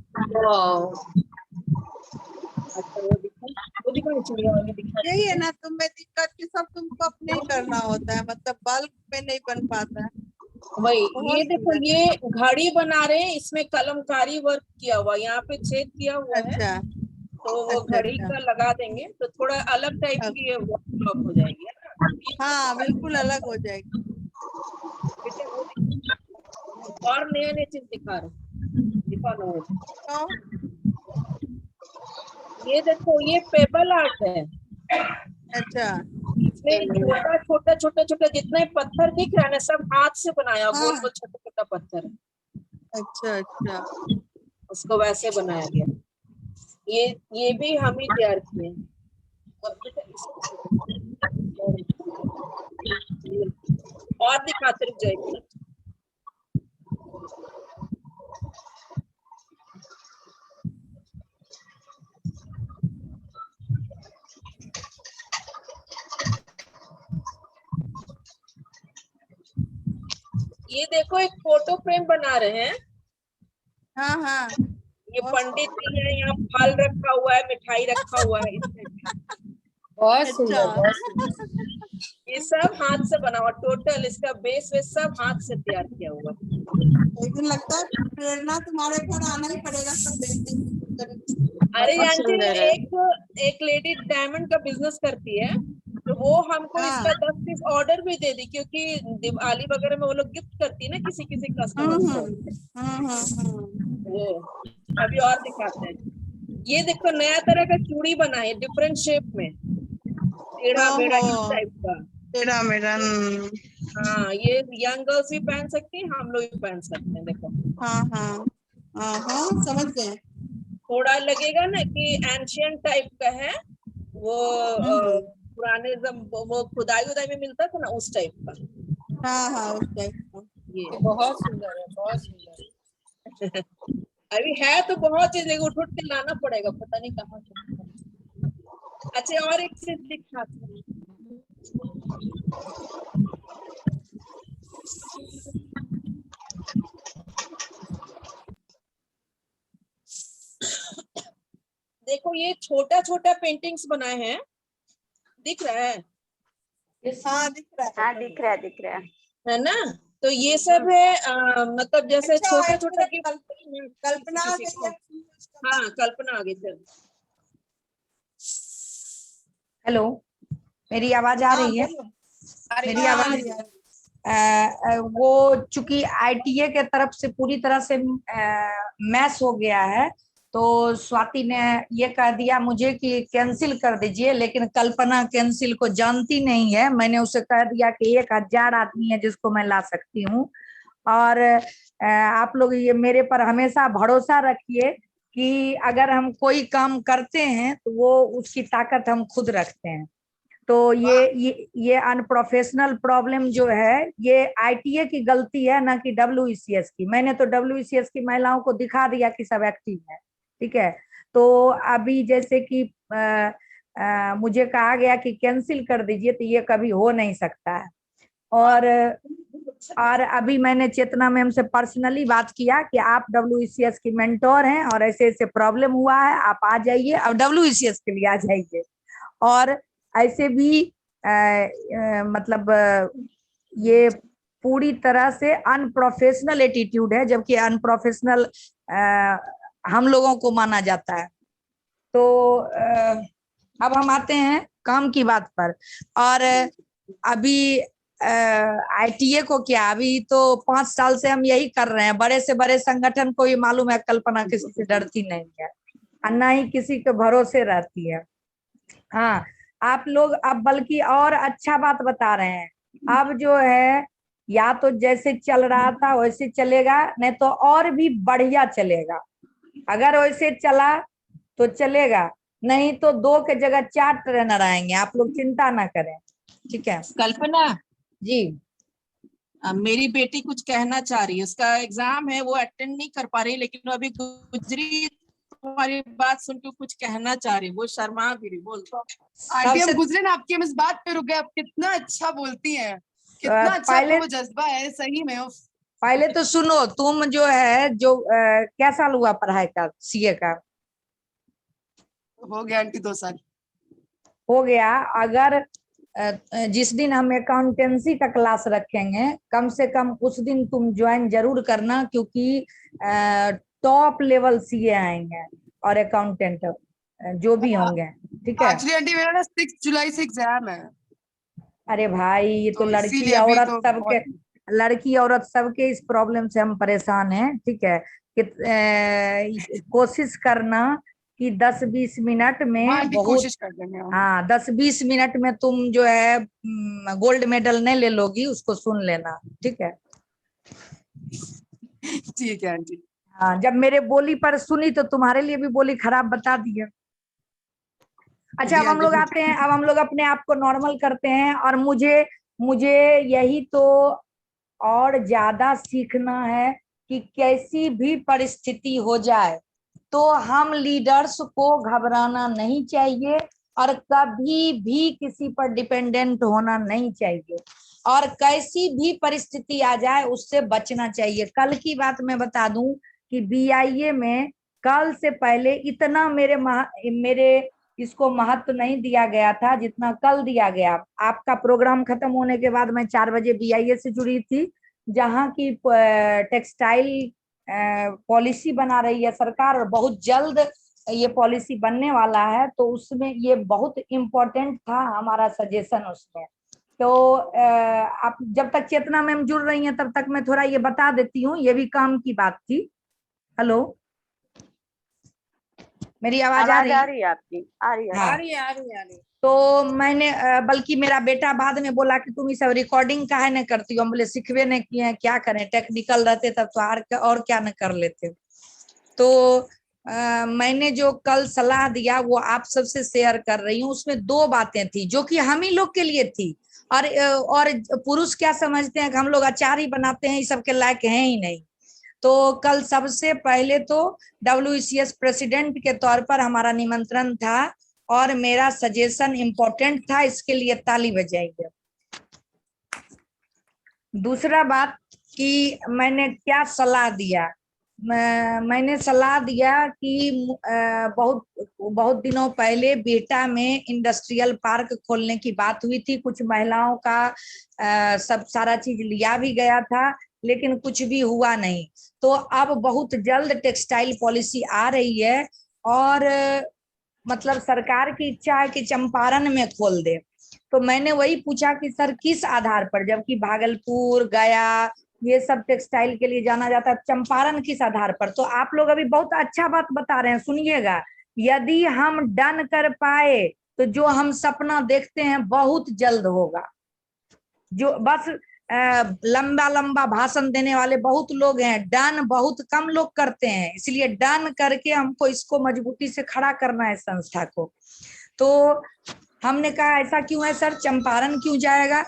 यही है ना तुम्हें दिक्कत कि सब तुमको अपने ही करना होता है, मतलब बल्क में नहीं बन पाता है। वही ये देखो, ये घड़ी बना रहे हैं, इसमें कलमकारी वर्क किया हुआ, यहाँ पे छेद किया हुआ है। तो वो घड़ी का लगा देंगे तो थोड़ा अलग टाइप की वर्कशॉप हो जाएगी, है ना? हाँ बिल्कुल अलग हो जाएगी। और नया नया चीज दिखा रहा हूँ, दिखा रहा हूँ। ये देखो, ये पेबल आर्ट है। अच्छा इसमें छोटा छोटा छोटा छोटा जितना ही पत्थर दिख रहा है ना, सब हाथ से बनाया, गोल गोल छोटा छोटा पत्थर है। अच्छा अच्छा उसको वैसे बनाया गया। ये भी हम ही तैयार किए हैं। और दिखाते रुक जाएगी। ये देखो, एक फोटो फ्रेम बना रहे हैं। हाँ हाँ ये पंडित जी है, यहाँ फल रखा हुआ है, मिठाई रखा हुआ है। बहुत अच्छा सुंदर, बहुत सुंदर। ये सब हाथ से बना हुआ, टोटल इसका बेस वे सब हाथ से तैयार किया हुआ। लेकिन लगता है प्रेरणा तुम्हारे घर आना ही पड़ेगा सब देखने। अरे बहुत आंटी, सुंदर है। एक लेडी डायमंड का बिजनेस करती है, तो वो हमको इसका 10 पीस ऑर्डर भी दे दी, क्योंकि दिवाली वगैरह में वो लोग गिफ्ट करती है ना किसी किसी कस्टमर को। वो अभी और दिखाते हैं। ये देखो, नया तरह का चूड़ी बना है, डिफरेंट शेप में, टेढ़ा मेढ़ा इस टाइप का। टेढ़ा मेढ़ा। हाँ, ये यंग गर्ल्स भी पहन सकती हैं, हम लोग भी पहन सकते हैं। देखो, हाँ हाँ हाँ समझ गए। थोड़ा लगेगा ना कि एंशियंट टाइप का है वो, पुराने वो खुदाई उदाई में मिलता था ना, उस टाइप का। हाँ हाँ उस टाइप का। ये बहुत सुंदर है, बहुत सुंदर। अभी है तो बहुत चीज, लेकिन उठ उठ के लाना पड़ेगा, पता नहीं कहाँ से। अच्छा, और एक चीज दिखाती हूँ। देखो, ये छोटा छोटा पेंटिंग्स बनाए हैं, दिख रहा है? हाँ दिख रहा है। हाँ दिख रहा है, दिख रहा है ना? तो ये सब है मतलब जैसे अच्छा, छोटा एक छोटा मिनट, कल्पना आ किसी गई को। है। हाँ, कल्पना आ गई। चल, हेलो, मेरी आवाज आ रही है? बोलो। मेरी हाँ, आवाज वो चूंकि आईटीए के तरफ से पूरी तरह से मैस हो गया है, तो स्वाति ने ये कह दिया मुझे कि कैंसिल कर दीजिए, लेकिन कल्पना कैंसिल को जानती नहीं है। मैंने उसे कह दिया कि 1000 आदमी है जिसको मैं ला सकती हूँ, और आप लोग ये मेरे पर हमेशा भरोसा रखिए कि अगर हम कोई काम करते हैं तो वो उसकी ताकत हम खुद रखते हैं। तो ये अनप्रोफेशनल प्रॉब्लम जो है, ये आईटीए की गलती है, ना कि डब्ल्यूईसीएस की। मैंने तो डब्ल्यूईसीएस की महिलाओं को दिखा दिया कि सब एक्टिव है, ठीक है। तो अभी जैसे कि मुझे कहा गया कि कैंसिल कर दीजिए, तो ये कभी हो नहीं सकता है। और अभी मैंने चेतना मैम से पर्सनली बात किया कि आप डब्ल्यूईसीएस की मेंटोर हैं और ऐसे ऐसे प्रॉब्लम हुआ है, आप आ जाइए, अब डब्ल्यूईसीएस के लिए आ जाइए। और ऐसे भी मतलब ये पूरी तरह से अनप्रोफेशनल एटीट्यूड है, जबकि अनप्रोफेशनल हम लोगों को माना जाता है। तो अब हम आते हैं काम की बात पर। और अभी आईटीए को क्या, अभी तो 5 साल से हम यही कर रहे हैं। बड़े से बड़े संगठन को ये मालूम है कल्पना किसी से डरती नहीं है और ना ही किसी के भरोसे रहती है। हाँ, आप लोग अब बल्कि और अच्छा बात बता रहे हैं। अब जो है, या तो जैसे चल रहा था वैसे चलेगा, नहीं तो और भी बढ़िया चलेगा। अगर वैसे चला तो चलेगा, नहीं तो 2 के जगह 4 ट्रेनर आएंगे, आप लोग चिंता ना करें, ठीक है। कल्पना जी, मेरी बेटी कुछ कहना चाह रही है, उसका एग्जाम है, वो अटेंड नहीं कर पा रही, लेकिन वो अभी गुजरी, तुम्हारी बात सुन के कुछ कहना चाह रही, वो शर्मा भी रही। बोल। आंटी, हम गुजरे ना आपकी, हम इस बात पे रुक गए। आप कितना अच्छा बोलती हैं, कितना अच्छा आपको वो जज्बा है सही में। पहले तो सुनो, तुम जो है जो क्या साल हुआ पढ़ाई का, सीए का? हो गया आंटी, 2 साल हो गया। अगर जिस दिन हम अकाउंटेंसी का क्लास रखेंगे, कम से कम उस दिन तुम ज्वाइन जरूर करना, क्योंकि टॉप लेवल सीए आएंगे और अकाउंटेंट जो भी होंगे, ठीक है। एक्चुअली आंटी मेरा ना 6 जुलाई से एग्जाम है। अरे भाई, ये तो लड़की इसीलिए अभी औरत तो सबके लड़की औरत सबके इस प्रॉब्लम से हम परेशान हैं, ठीक है। कि कोशिश करना कि 10-20 मिनट में आंटी बहुत, कोशिश कर देंगे हम। हाँ 10-20 मिनट में तुम जो है गोल्ड मेडल नहीं ले लोगी, उसको सुन लेना, ठीक है। ठीक है आंटी। हाँ, जब मेरे बोली पर सुनी तो तुम्हारे लिए भी बोली खराब बता दिया। अच्छा, अब हम लोग आते हैं, अब हम लोग अपने आप को नॉर्मल करते हैं। और मुझे यही तो और ज्यादा सीखना है कि कैसी भी परिस्थिति हो जाए तो हम लीडर्स को घबराना नहीं चाहिए और कभी भी किसी पर डिपेंडेंट होना नहीं चाहिए, और कैसी भी परिस्थिति आ जाए उससे बचना चाहिए। कल की बात मैं बता दूं कि BIA में कल से पहले इतना मेरे इसको महत्व नहीं दिया गया था जितना कल दिया गया। आपका प्रोग्राम खत्म होने के बाद मैं 4 बजे BIA से जुड़ी थी, जहाँ की टेक्सटाइल पॉलिसी बना रही है सरकार, और बहुत जल्द ये पॉलिसी बनने वाला है। तो उसमें ये बहुत इम्पोर्टेंट था हमारा सजेशन उसमें। तो आप जब तक चेतना मैम जुड़ रही हैं तब तक मैं थोड़ा ये बता देती हूँ, ये भी काम की बात थी। हेलो, मेरी आवाज आ रही है आपकी? आ रही है। तो मैंने बल्कि मेरा बेटा बाद में बोला कि तुम ये सब रिकॉर्डिंग काहे न करती हो। हम बोले सिखवे नहीं किए हैं, क्या करें, टेक्निकल रहते तब तो और क्या न कर लेते। तो मैंने जो कल सलाह दिया वो आप सबसे शेयर कर रही हूँ। उसमें 2 बातें थी जो कि हम ही लोग के लिए थी, और पुरुष क्या समझते हैं कि हम लोग अचार ही बनाते हैं, इस सब के लायक हैं ही नहीं। तो कल सबसे पहले तो WCS प्रेसिडेंट के तौर पर हमारा निमंत्रण था और मेरा सजेशन इम्पोर्टेंट था, इसके लिए ताली बजाइए। दूसरा बात कि मैंने क्या सलाह दिया, मैंने सलाह दिया कि बहुत दिनों पहले बेटा में इंडस्ट्रियल पार्क खोलने की बात हुई थी। कुछ महिलाओं का सब सारा चीज लिया भी गया था, लेकिन कुछ भी हुआ नहीं। तो अब बहुत जल्द टेक्सटाइल पॉलिसी आ रही है और मतलब सरकार की इच्छा है कि चंपारण में खोल दे। तो मैंने वही पूछा कि सर किस आधार पर, जबकि भागलपुर, गया ये सब टेक्सटाइल के लिए जाना जाता है, चंपारण किस आधार पर। तो आप लोग अभी बहुत अच्छा बात बता रहे हैं, सुनिएगा। यदि हम डन कर पाए तो जो हम सपना देखते हैं बहुत जल्द होगा। जो बस लंबा लंबा भाषण देने वाले बहुत लोग हैं, डन बहुत कम लोग करते हैं, इसलिए डन करके हमको इसको मजबूती से खड़ा करना है संस्था को। तो हमने कहा ऐसा क्यों है सर, चंपारण क्यों जाएगा।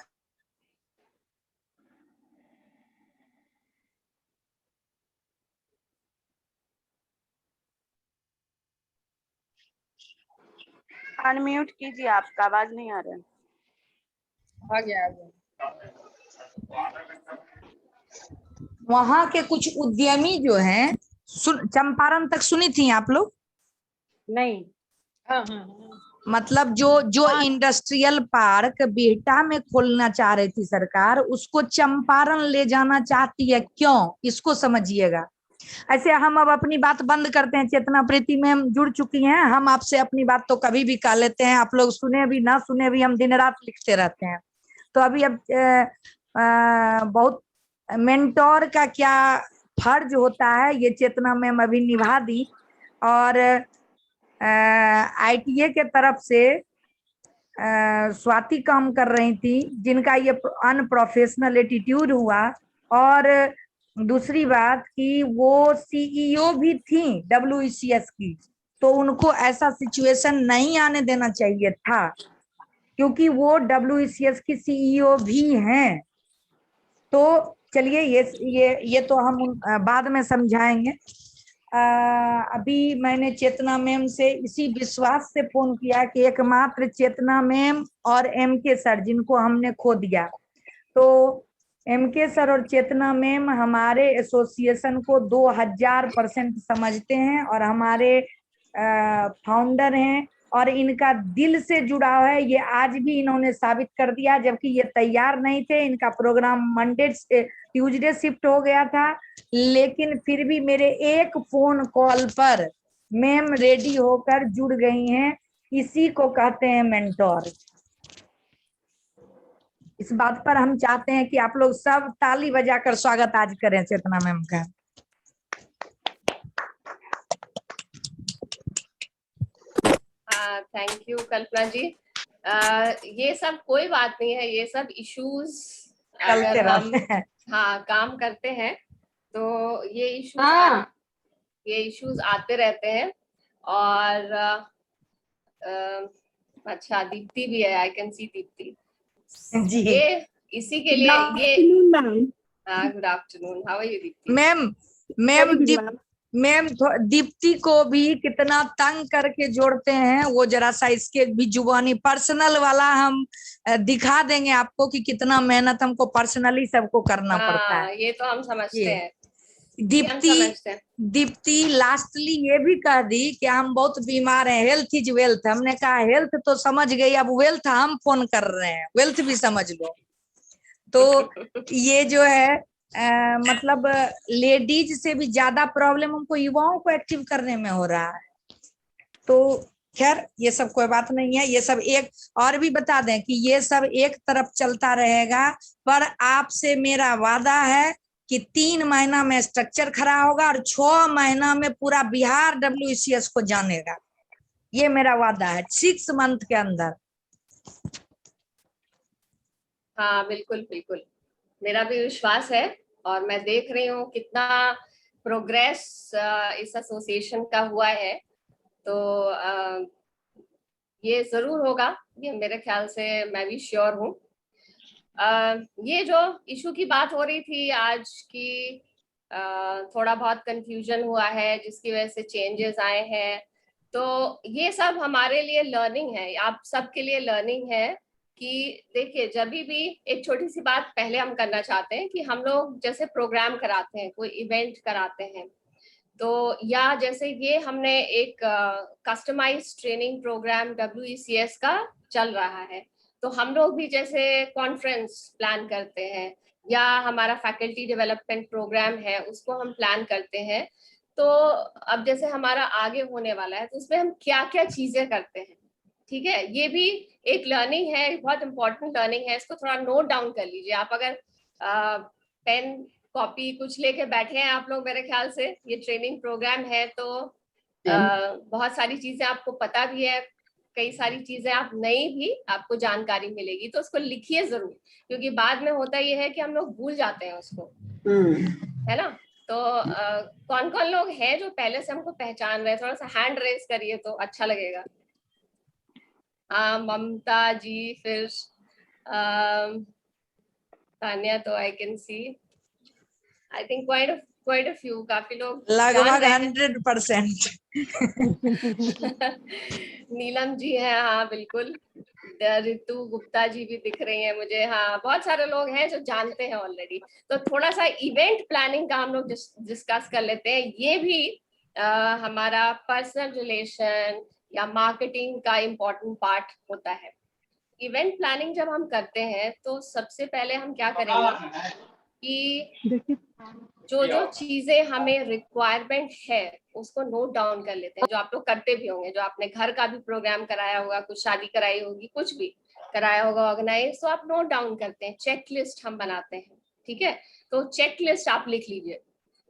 अनम्यूट कीजिए, आपका आवाज नहीं आ रहा है। आ गया। वहां के कुछ उद्यमी जो हैं, चंपारण तक सुनी थी आप लोग? नहीं। मतलब जो इंडस्ट्रियल पार्क बिहटा में खोलना चाह रही थी सरकार, उसको चंपारण ले जाना चाहती है, क्यों, इसको समझिएगा। ऐसे हम अब अपनी बात बंद करते हैं। चेतना प्रीति में हम जुड़ चुकी हैं, हम आपसे अपनी बात तो कभी भी कह लेते हैं, आप लोग सुने भी ना सुने भी, हम दिन रात लिखते रहते हैं। तो अभी अब बहुत मेंटोर का क्या फर्ज होता है ये चेतना मैम अभी निभा दी। और ITA के तरफ से स्वाति काम कर रही थी, जिनका ये अनप्रोफेशनल एटीट्यूड हुआ। और दूसरी बात कि वो CEO भी थी WCS की, तो उनको ऐसा सिचुएशन नहीं आने देना चाहिए था, क्योंकि वो WCS की CEO भी हैं। तो चलिए ये तो हम बाद में समझाएंगे। अभी मैंने चेतना मैम से इसी विश्वास से फोन किया कि एकमात्र चेतना मैम और MK सर, जिनको हमने खो दिया, तो MK सर और चेतना मैम हमारे एसोसिएशन को 2000% समझते हैं और हमारे फाउंडर हैं, और इनका दिल से जुड़ाव है। ये आज भी इन्होंने साबित कर दिया, जबकि ये तैयार नहीं थे। इनका प्रोग्राम मंडे ट्यूसडे शिफ्ट हो गया था, लेकिन फिर भी मेरे एक फोन कॉल पर मैम रेडी होकर जुड़ गई हैं। इसी को कहते हैं मेंटोर। इस बात पर हम चाहते हैं कि आप लोग सब ताली बजाकर स्वागत आज करें चेतना मैम का। थैंक यू कल्पना जी। ये सब कोई बात नहीं है, ये सब इश्यूज अगर हम काम करते हैं तो ये इश्यूज आते रहते हैं। और अच्छा दीप्ति भी है, आई कैन सी दीप्ति जी। ये इसी के लिए ये good afternoon, how are you Deepti? Ma'am Deepti को भी कितना तंग करके जोड़ते हैं, वो जरा सा इसके भी जुबानी पर्सनल वाला हम दिखा देंगे आपको कि कितना मेहनत हमको पर्सनली सबको करना पड़ता है। ये तो हम समझते हैं। दीप्ति लास्टली ये भी कह दी कि हम बहुत बीमार हैं, हेल्थ इज वेल्थ। हमने कहा हेल्थ तो समझ गई, अब वेल्थ हम फोन कर रहे हैं, वेल्थ भी समझ लो। तो ये जो है मतलब लेडीज से भी ज्यादा प्रॉब्लम हमको युवाओं को एक्टिव करने में हो रहा है। तो खैर ये सब कोई बात नहीं है, ये सब एक और भी बता दें कि ये सब एक तरफ चलता रहेगा, पर आपसे मेरा वादा है कि 3 महीना में स्ट्रक्चर खड़ा होगा और 6 महीना में पूरा बिहार WCS को जानेगा। ये मेरा वादा है 6 मंथ के अंदर। हाँ बिल्कुल बिल्कुल, मेरा भी विश्वास है और मैं देख रही हूँ कितना प्रोग्रेस इस एसोसिएशन का हुआ है। तो ये जरूर होगा, ये मेरे ख्याल से मैं भी श्योर हूँ। ये जो इशू की बात हो रही थी आज की, थोड़ा बहुत कंफ्यूजन हुआ है जिसकी वजह से चेंजेस आए हैं, तो ये सब हमारे लिए लर्निंग है, आप सबके लिए लर्निंग है कि देखिए जब भी एक छोटी सी बात पहले हम करना चाहते हैं कि हम लोग जैसे प्रोग्राम कराते हैं, कोई इवेंट कराते हैं, तो या जैसे ये हमने एक कस्टमाइज ट्रेनिंग प्रोग्राम WECS का चल रहा है, तो हम लोग भी जैसे कॉन्फ्रेंस प्लान करते हैं या हमारा फैकल्टी डेवलपमेंट प्रोग्राम है उसको हम प्लान करते हैं। तो अब जैसे हमारा आगे होने वाला है तो उसमें हम क्या क्या चीजें करते हैं, ठीक है, ये भी एक लर्निंग है, बहुत इंपॉर्टेंट लर्निंग है। इसको थोड़ा नोट डाउन कर लीजिए आप, अगर पेन कॉपी कुछ लेके बैठे हैं आप लोग, मेरे ख्याल से ये ट्रेनिंग प्रोग्राम है तो बहुत सारी चीजें आपको पता भी है, कई सारी चीजें आप नई भी आपको जानकारी मिलेगी, तो उसको लिखिए जरूर, क्योंकि बाद में होता ये है कि हम लोग भूल जाते हैं उसको, है ना। तो कौन कौन लोग हैं जो पहले से हमको पहचान रहे हैं, थोड़ा सा हैंड रेज करिए तो अच्छा लगेगा। हाँ ममता जी, फिर तान्या, तो I can see I think quite a few, काफी लोग लगभग 100%। नीलम जी है, हाँ बिल्कुल, ऋतु गुप्ता जी भी दिख रही हैं मुझे, हाँ बहुत सारे लोग हैं जो जानते हैं ऑलरेडी। तो थोड़ा सा इवेंट प्लानिंग का हम लोग डिस्कस कर लेते हैं। ये भी हमारा पर्सनल रिलेशन या मार्केटिंग का इम्पोर्टेंट पार्ट होता है। इवेंट प्लानिंग जब हम करते हैं तो सबसे पहले हम क्या करेंगे कि जो चीजें हमें रिक्वायरमेंट है उसको नोट डाउन कर लेते हैं, जो आप लोग करते भी होंगे, जो आपने घर का भी प्रोग्राम कराया होगा, कुछ शादी कराई होगी, कुछ भी कराया होगा ऑर्गेनाइज, तो आप नोट डाउन करते हैं, चेक लिस्ट हम बनाते हैं, ठीक है। तो चेक लिस्ट आप लिख लीजिए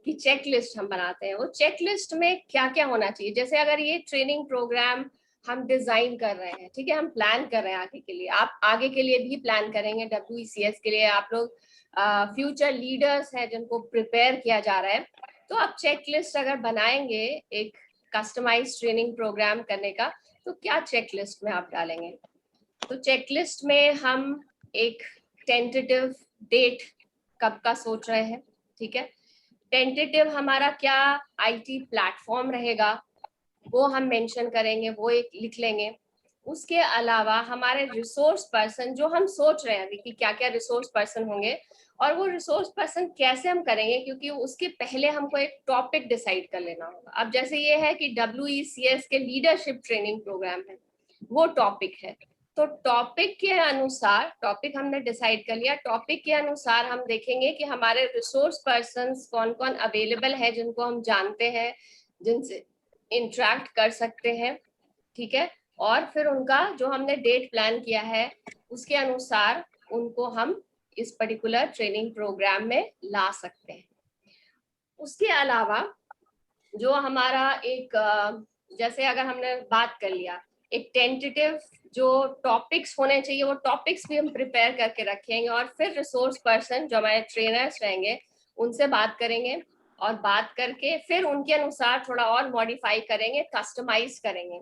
कि चेक लिस्ट हम बनाते हैं, वो चेक लिस्ट में क्या क्या होना चाहिए। जैसे अगर ये ट्रेनिंग प्रोग्राम हम डिजाइन कर रहे हैं, ठीक है, हम प्लान कर रहे हैं आगे के लिए, आप आगे के लिए भी प्लान करेंगे, WECS के लिए आप लोग फ्यूचर लीडर्स हैं जिनको प्रिपेयर किया जा रहा है, तो आप चेक लिस्ट अगर बनाएंगे एक कस्टमाइज ट्रेनिंग प्रोग्राम करने का, तो क्या चेक लिस्ट में आप डालेंगे। तो चेक लिस्ट में हम एक टेंटेटिव डेट कब का सोच रहे हैं, ठीक है, टेंटेटिव हमारा क्या IT प्लेटफॉर्म रहेगा वो हम मेंशन करेंगे, वो एक लिख लेंगे। उसके अलावा हमारे रिसोर्स पर्सन जो हम सोच रहे हैं कि क्या क्या रिसोर्स पर्सन होंगे और वो रिसोर्स पर्सन कैसे हम करेंगे, क्योंकि उसके पहले हमको एक टॉपिक डिसाइड कर लेना होगा। अब जैसे ये है कि WECS के लीडरशिप ट्रेनिंग प्रोग्राम है, वो टॉपिक है, तो टॉपिक के अनुसार, टॉपिक हमने डिसाइड कर लिया, टॉपिक के अनुसार हम देखेंगे कि हमारे रिसोर्स पर्सन कौन कौन अवेलेबल है, जिनको हम जानते हैं, जिनसे इंटरेक्ट कर सकते हैं, ठीक है, और फिर उनका जो हमने डेट प्लान किया है उसके अनुसार उनको हम इस पर्टिकुलर ट्रेनिंग प्रोग्राम में ला सकते हैं। उसके अलावा जो हमारा एक जैसे अगर हमने बात कर लिया, एक टेंटेटिव जो टॉपिक्स होने चाहिए वो टॉपिक्स भी हम प्रिपेयर करके रखेंगे, और फिर रिसोर्स पर्सन जो हमारे ट्रेनर्स रहेंगे उनसे बात करेंगे, और बात करके फिर उनके अनुसार थोड़ा और मॉडिफाई करेंगे, कस्टमाइज करेंगे।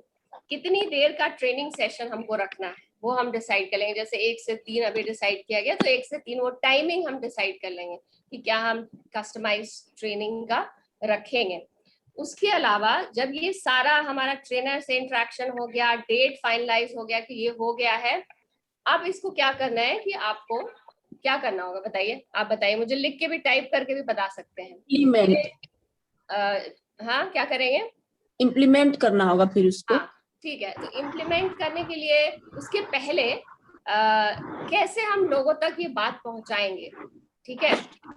कितनी देर का ट्रेनिंग सेशन हमको रखना है वो हम डिसाइड कर लेंगे। जैसे 1 से 3 अभी डिसाइड किया गया, तो 1 से 3 वो टाइमिंग हम डिसाइड कर लेंगे कि क्या हम कस्टमाइज ट्रेनिंग का रखेंगे। उसके अलावा जब ये सारा हमारा ट्रेनर से इंटरेक्शन हो गया, डेट फाइनलाइज हो गया कि ये हो गया है, अब इसको क्या करना है कि आपको क्या करना होगा बताइए, आप बताइए, मुझे लिख के भी टाइप करके भी बता सकते हैं। हाँ, क्या करेंगे? इम्प्लीमेंट करना होगा फिर उसको। हाँ, ठीक है। तो इम्प्लीमेंट करने के लिए उसके पहले कैसे हम लोगों तक ये बात पहुंचाएंगे, ठीक है।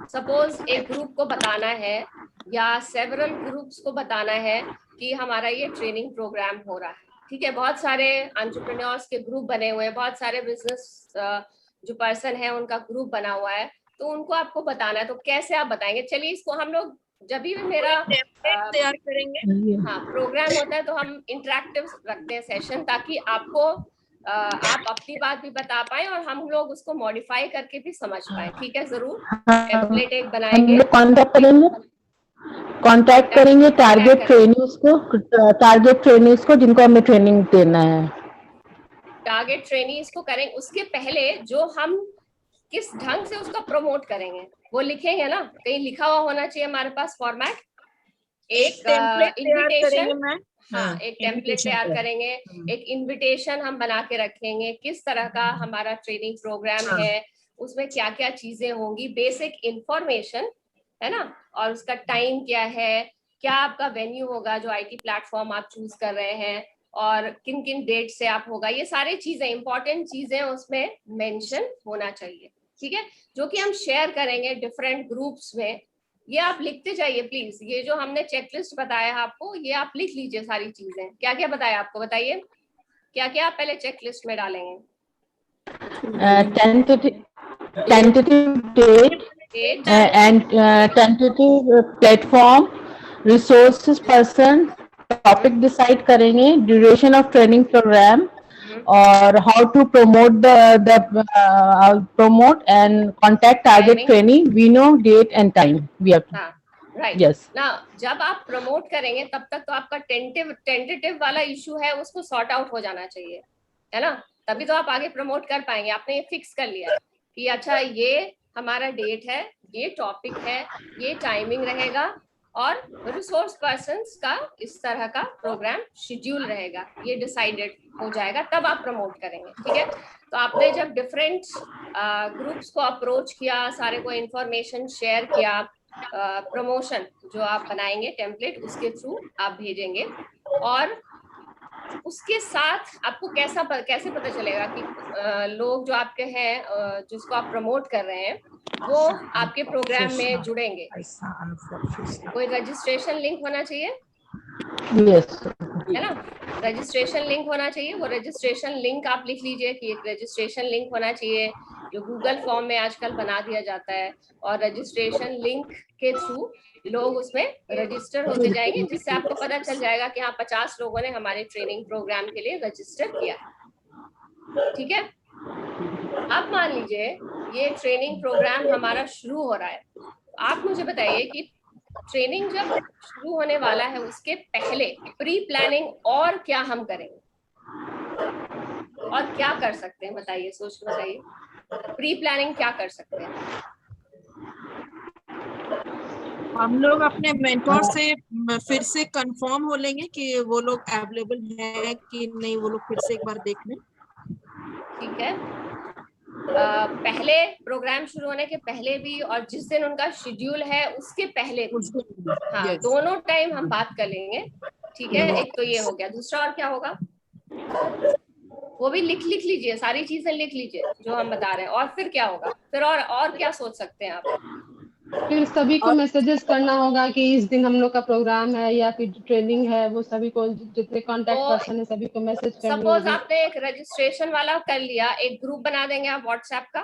सपोज एक ग्रुप को बताना है या सेवरल ग्रुप्स को बताना है कि हमारा ये ट्रेनिंग प्रोग्राम हो रहा है, ठीक है। बहुत सारे एंटरप्रेन्योर्स के ग्रुप बने हुए हैं, बहुत सारे बिजनेस जो पर्सन है उनका ग्रुप बना हुआ है, तो उनको आपको बताना है। तो कैसे आप बताएंगे? चलिए इसको हम लोग जब भी मेरा तैयार करेंगे, हाँ प्रोग्राम होता है तो हम इंटरेक्टिव रखते हैं सेशन, ताकि आपको आप अपनी बात भी बता पाए और हम लोग उसको मॉडिफाई करके भी समझ पाए, ठीक है। जरूर टेम्पलेट एक बनाएंगे, कांटेक्ट करेंगे टारगेट ट्रेनिंग्स को जिनको हमें ट्रेनिंग देना है। टारगेट ट्रेनिंग्स को करेंगे। उसके पहले जो हम किस ढंग से उसका प्रमोट करेंगे वो लिखेंगे ना, कहीं लिखा हुआ होना चाहिए हमारे पास फॉर्मेट। एक इनविटेशन, हाँ एक टेम्पलेट तैयार करेंगे, एक इनविटेशन हम बना के रखेंगे, किस तरह का हमारा ट्रेनिंग प्रोग्राम है, उसमें क्या क्या चीजें होंगी, बेसिक इंफॉर्मेशन है ना, और उसका टाइम क्या है, क्या आपका वेन्यू होगा जो आईटी प्लेटफॉर्म आप चूज कर रहे हैं, और किन किन डेट से आप होगा, ये सारी चीजें इंपॉर्टेंट चीजें उसमें मेंशन होना चाहिए, ठीक है, जो कि हम शेयर करेंगे डिफरेंट ग्रुप्स में। ये आप लिखते जाइए प्लीज। ये जो हमने चेकलिस्ट बताया है आपको, ये आप लिख लीजिए सारी चीजें। क्या क्या बताया आपको, बताइए क्या क्या आप पहले चेकलिस्ट में डालेंगे? Tentative date and tentative platform, resources person, topic decide करेंगे, duration of training program, और how to promote promote and contact target training. We know date and time. We have to. Right yes. ना, जब आप promote करेंगे तब तक तो आपका टेंटेटिव वाला इशू है उसको सॉर्ट आउट हो जाना चाहिए, है ना, तभी तो आप आगे प्रमोट कर पाएंगे। आपने ये फिक्स कर लिया कि अच्छा ये हमारा डेट है, ये टॉपिक है, ये टाइमिंग रहेगा, और रिसोर्स पर्सन्स का इस तरह का प्रोग्राम शेड्यूल रहेगा, ये डिसाइडेड हो जाएगा, तब आप प्रमोट करेंगे, ठीक है। तो आपने जब डिफरेंट ग्रुप्स को अप्रोच किया, सारे को इंफॉर्मेशन शेयर किया, प्रमोशन जो आप बनाएंगे टेम्पलेट उसके थ्रू आप भेजेंगे, और उसके साथ आपको कैसे पता चलेगा कि लोग जो आपके हैं जिसको आप प्रमोट कर रहे हैं वो आपके प्रोग्राम में जुड़ेंगे? कोई रजिस्ट्रेशन लिंक होना चाहिए, yes. है ना, रजिस्ट्रेशन लिंक होना चाहिए। वो रजिस्ट्रेशन लिंक आप लिख लीजिए कि एक रजिस्ट्रेशन लिंक होना चाहिए जो गूगल फॉर्म में आजकल बना दिया जाता है, और रजिस्ट्रेशन लिंक के थ्रू लोग उसमें रजिस्टर होते जाएंगे, जिससे आपको पता चल जाएगा कि हाँ 50 लोगों ने हमारे ट्रेनिंग प्रोग्राम के लिए रजिस्टर किया, ठीक है। अब मान लीजिए ये ट्रेनिंग प्रोग्राम हमारा शुरू हो रहा है, आप मुझे बताइए कि ट्रेनिंग जब शुरू होने वाला है उसके पहले प्री प्लानिंग और क्या हम करेंगे और क्या कर सकते हैं, बताइए, सोच के बताइए, प्री प्लानिंग क्या कर सकते हैं? हम लोग अपने मेंटोर से फिर से कंफर्म हो लेंगे कि वो लोग अवेलेबल है कि नहीं, वो लोग फिर से एक बार देख लें, ठीक है। पहले प्रोग्राम शुरू होने के पहले भी और जिस दिन उनका शेड्यूल है उसके पहले भी, हाँ दोनों टाइम हम बात कर लेंगे, ठीक है। एक तो ये हो गया, दूसरा और क्या होगा वो भी लिख लीजिए, सारी चीजें लिख लीजिए जो हम बता रहे हैं। और फिर क्या होगा, फिर और क्या सोच सकते हैं आप? फिर सभी को मैसेजेस करना होगा कि इस दिन हम लोग का प्रोग्राम है या फिर ट्रेनिंग है, वो सभी को जितने कांटेक्ट पर्सन है सभी को मैसेज करनी होगी। सपोज आपने एक रजिस्ट्रेशन वाला कर लिया, एक ग्रुप बना देंगे आप व्हाट्सएप का,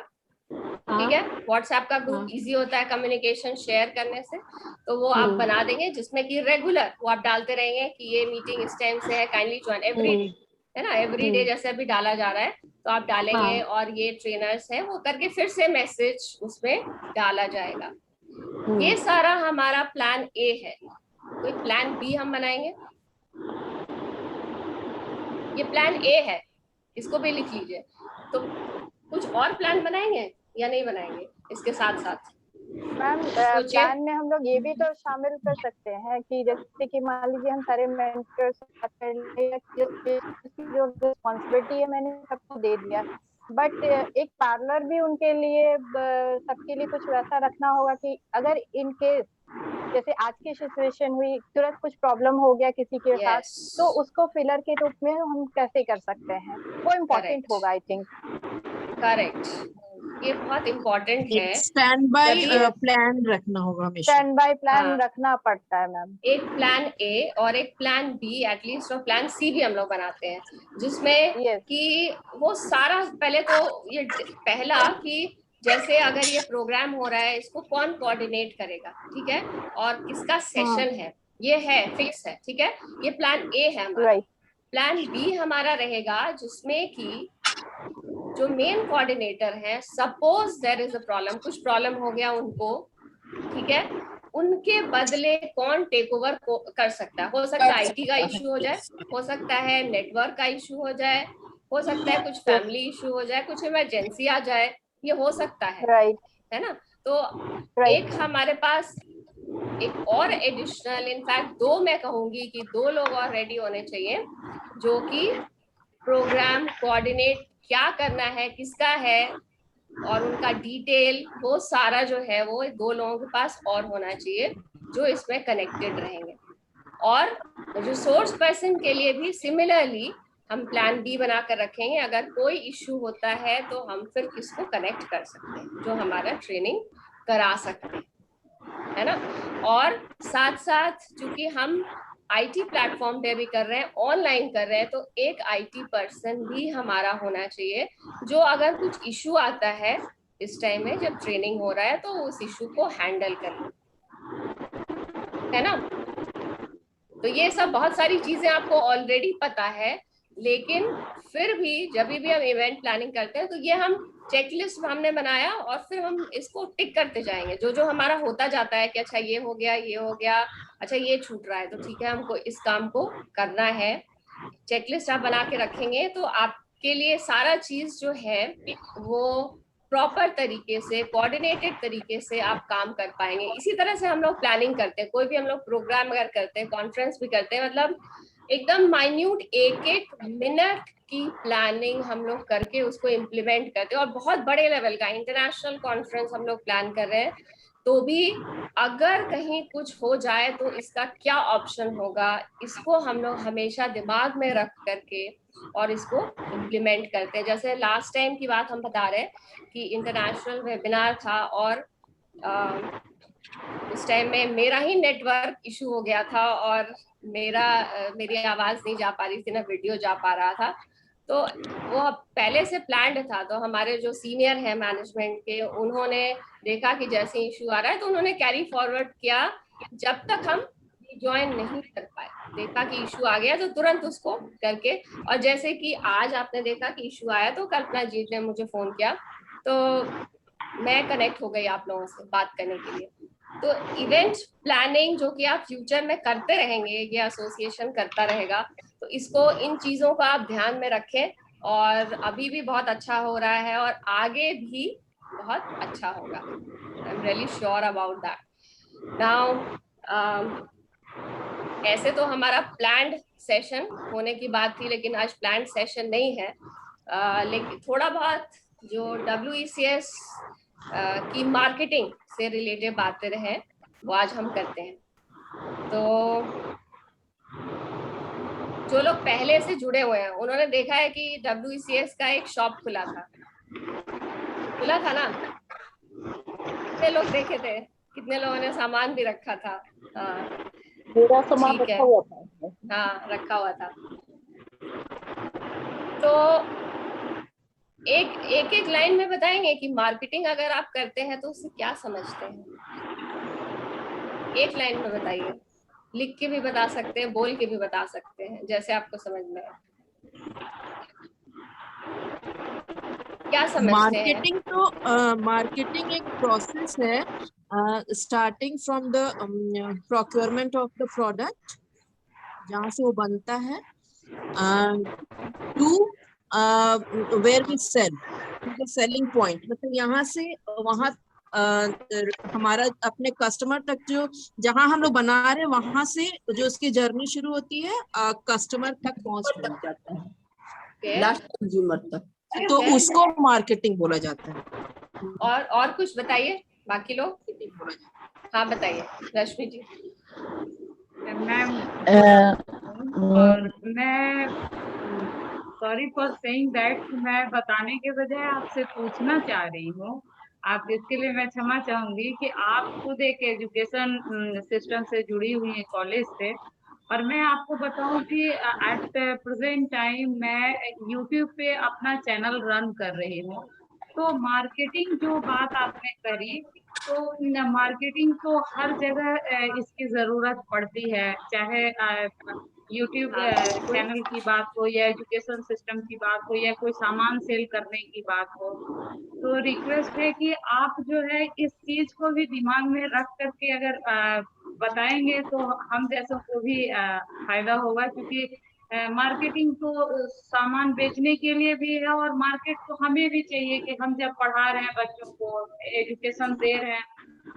ठीक है। व्हाट्सएप का ग्रुप इजी होता है कम्युनिकेशन शेयर करने से, तो वो आप बना देंगे जिसमें कि रेगुलर वो आप डालते रहेंगे कि ये मीटिंग इस टाइम से है, काइंडली ज्वाइन एवरी डे, है ना। एवरी डे जैसे अभी डाला जा रहा है तो आप डालेंगे और ये ट्रेनर्स है वो करके फिर से मैसेज उसमें डाला जाएगा। ये सारा हमारा प्लान ए है। कोई प्लान बी हम बनाएंगे। ये प्लान ए है, इसको भी लिख लीजिए। तो कुछ और प्लान बनाएंगे या नहीं बनाएंगे इसके साथ साथ? मैम प्लान में हम लोग ये भी तो शामिल कर सकते हैं कि जैसे कि मान लीजिए हम सारे मेंटर्स जो रिस्पॉन्सिबिलिटी है मैंने सबको दे दिया, बट एक पार्लर भी उनके लिए सबके लिए कुछ वैसा रखना होगा कि अगर इन केस जैसे आज की सिचुएशन हुई, तुरंत कुछ प्रॉब्लम हो गया किसी के साथ, तो उसको फिलर के रूप में हम कैसे कर सकते हैं, वो इम्पोर्टेंट होगा आई थिंक। करेक्ट, ये बहुत इम्पोर्टेंट है। स्टैंड बाय प्लान रखना होगा हमेशा। स्टैंड बाय प्लान रखना पड़ता है मैम। एक प्लान ए और एक प्लान बी एटलीस्ट, और प्लान सी भी हम लोग बनाते हैं जिसमें कि वो सारा पहले तो ये पहला कि जैसे अगर ये प्रोग्राम हो रहा है इसको कौन कोऑर्डिनेट करेगा, ठीक है, और किसका सेशन है, ये है फिक्स है, ठीक है। ये प्लान ए है हमारा। प्लान बी हमारा रहेगा जिसमें कि जो मेन कोऑर्डिनेटर है, suppose there is a problem, कुछ प्रॉब्लम हो गया उनको, ठीक है, उनके बदले कौन टेक ओवर कर सकता है। हो सकता है आईटी का इश्यू हो जाए, हो सकता है नेटवर्क का इश्यू हो जाए, हो सकता है कुछ फैमिली इश्यू हो जाए, कुछ इमरजेंसी आ जाए, ये हो सकता है ना। तो एक हमारे पास एक और एडिशनल, इनफैक्ट दो मैं कहूंगी कि 2 लोग और रेडी होने चाहिए जो कि प्रोग्राम कोऑर्डिनेट क्या करना है, किसका है और उनका डिटेल वो सारा जो है वो 2 लोगों के पास और होना चाहिए जो इसमें कनेक्टेड रहेंगे। और रिसोर्स पर्सन के लिए भी सिमिलरली हम प्लान बी बना कर रखेंगे, अगर कोई इश्यू होता है तो हम फिर किसको कनेक्ट कर सकते हैं जो हमारा ट्रेनिंग करा सकते हैं, है ना। और साथ साथ चूंकि हम आईटी प्लेटफॉर्म पे भी कर रहे हैं, ऑनलाइन कर रहे हैं, तो एक आईटी पर्सन भी हमारा होना चाहिए जो अगर कुछ इशू आता है इस टाइम में जब ट्रेनिंग हो रहा है तो उस इशू को हैंडल करे, है ना। तो ये सब बहुत सारी चीजें आपको ऑलरेडी पता है, लेकिन फिर भी जब भी हम इवेंट प्लानिंग करते हैं तो ये हम चेकलिस्ट हमने बनाया और फिर हम इसको टिक करते जाएंगे जो जो हमारा होता जाता है कि अच्छा ये हो गया, ये हो गया, अच्छा ये छूट रहा है तो ठीक है हमको इस काम को करना है। चेकलिस्ट आप बना के रखेंगे तो आपके लिए सारा चीज जो है वो प्रॉपर तरीके से, कोऑर्डिनेटेड तरीके से आप काम कर पाएंगे। इसी तरह से हम लोग प्लानिंग करते हैं, कोई भी हम लोग प्रोग्राम अगर करते हैं, कॉन्फ्रेंस भी करते हैं, मतलब एकदम माइन्यूट 1-1 मिनट की प्लानिंग हम लोग करके उसको इम्प्लीमेंट करते हैं। और बहुत बड़े लेवल का इंटरनेशनल कॉन्फ्रेंस हम लोग प्लान कर रहे हैं तो भी अगर कहीं कुछ हो जाए तो इसका क्या ऑप्शन होगा, इसको हम लोग हमेशा दिमाग में रख करके और इसको इम्प्लीमेंट करते हैं। जैसे लास्ट टाइम की बात हम बता रहे हैं कि इंटरनेशनल वेबिनार था और उस टाइम में मेरा ही नेटवर्क इशू हो गया था और मेरी आवाज नहीं जा पा रही थी, ना वीडियो जा पा रहा था। तो वो पहले से प्लान्ड था, तो हमारे जो सीनियर हैं मैनेजमेंट के उन्होंने देखा कि जैसे इशू आ रहा है तो उन्होंने कैरी फॉरवर्ड किया जब तक हम ज्वाइन नहीं कर पाए। देखा कि इशू आ गया तो तुरंत उसको करके, और जैसे कि आज आपने देखा कि इशू आया तो कल्पना जी ने मुझे फोन किया तो मैं कनेक्ट हो गई आप लोगों से बात करने के लिए। तो इवेंट प्लानिंग जो कि आप फ्यूचर में करते रहेंगे, ये एसोसिएशन करता रहेगा, तो इसको इन चीजों का आप ध्यान में रखें। और अभी भी बहुत अच्छा हो रहा है और आगे भी बहुत अच्छा होगा, I am really sure about that. Now ऐसे तो हमारा प्लान्ड सेशन होने की बात थी लेकिन आज प्लान्ड सेशन नहीं है, लेकिन थोड़ा बहुत जो WECS की मार्केटिंग से रिलेटेड बातें रहे वो आज हम करते हैं। तो जो लोग पहले से जुड़े हुए हैं उन्होंने देखा है कि WECS का एक शॉप खुला था ना, कितने लोग देखे थे, कितने लोगों ने सामान भी रखा था? मेरा सामान रखा हुआ था। हाँ, रखा हुआ था। तो एक लाइन में बताएंगे कि मार्केटिंग अगर आप करते हैं तो उससे क्या समझते हैं? एक लाइन में बताइए, लिख के भी बता सकते हैं, बोल के भी बता सकते हैं, जैसे आपको समझ में आए। क्या समझते हैं? मार्केटिंग तो मार्केटिंग एक प्रोसेस है, starting from the procurement of the product, जहाँ से वो बनता है, to where we sell, selling point, मतलब यहाँ से वहाँ हमारा अपने कस्टमर तक जो जहाँ हम लोग बना रहे हैं वहां से जो उसकी जर्नी शुरू होती है कस्टमर तक पहुंच जाता है, लास्ट कंज्यूमर तक, तो उसको मार्केटिंग बोला जाता है। और कुछ बताइए बाकी लोग। हाँ बताइए रश्मि जी। मैम और मैं सॉरी फॉर सेइंग दैट, मैं बताने के बजाय आपसे पूछना चाह रही हूँ, आप इसके लिए मैं क्षमा चाहूंगी कि आप खुद एक एजुकेशन सिस्टम से जुड़ी हुई हैं, कॉलेज से, और मैं आपको बताऊं कि एट प्रेजेंट टाइम मैं यूट्यूब पे अपना चैनल रन कर रही हूँ। तो मार्केटिंग जो बात आपने करी, तो मार्केटिंग तो हर जगह इसकी जरूरत पड़ती है, चाहे यूट्यूब चैनल की बात हो या एजुकेशन सिस्टम की बात हो या कोई सामान सेल करने की बात हो। तो रिक्वेस्ट है कि आप जो है इस चीज को भी दिमाग में रख करके अगर बताएंगे तो हम जैसों को भी फायदा होगा, क्योंकि मार्केटिंग तो सामान बेचने के लिए भी है और मार्केट तो हमें भी चाहिए कि हम जब पढ़ा रहे हैं बच्चों को, एजुकेशन दे रहे हैं,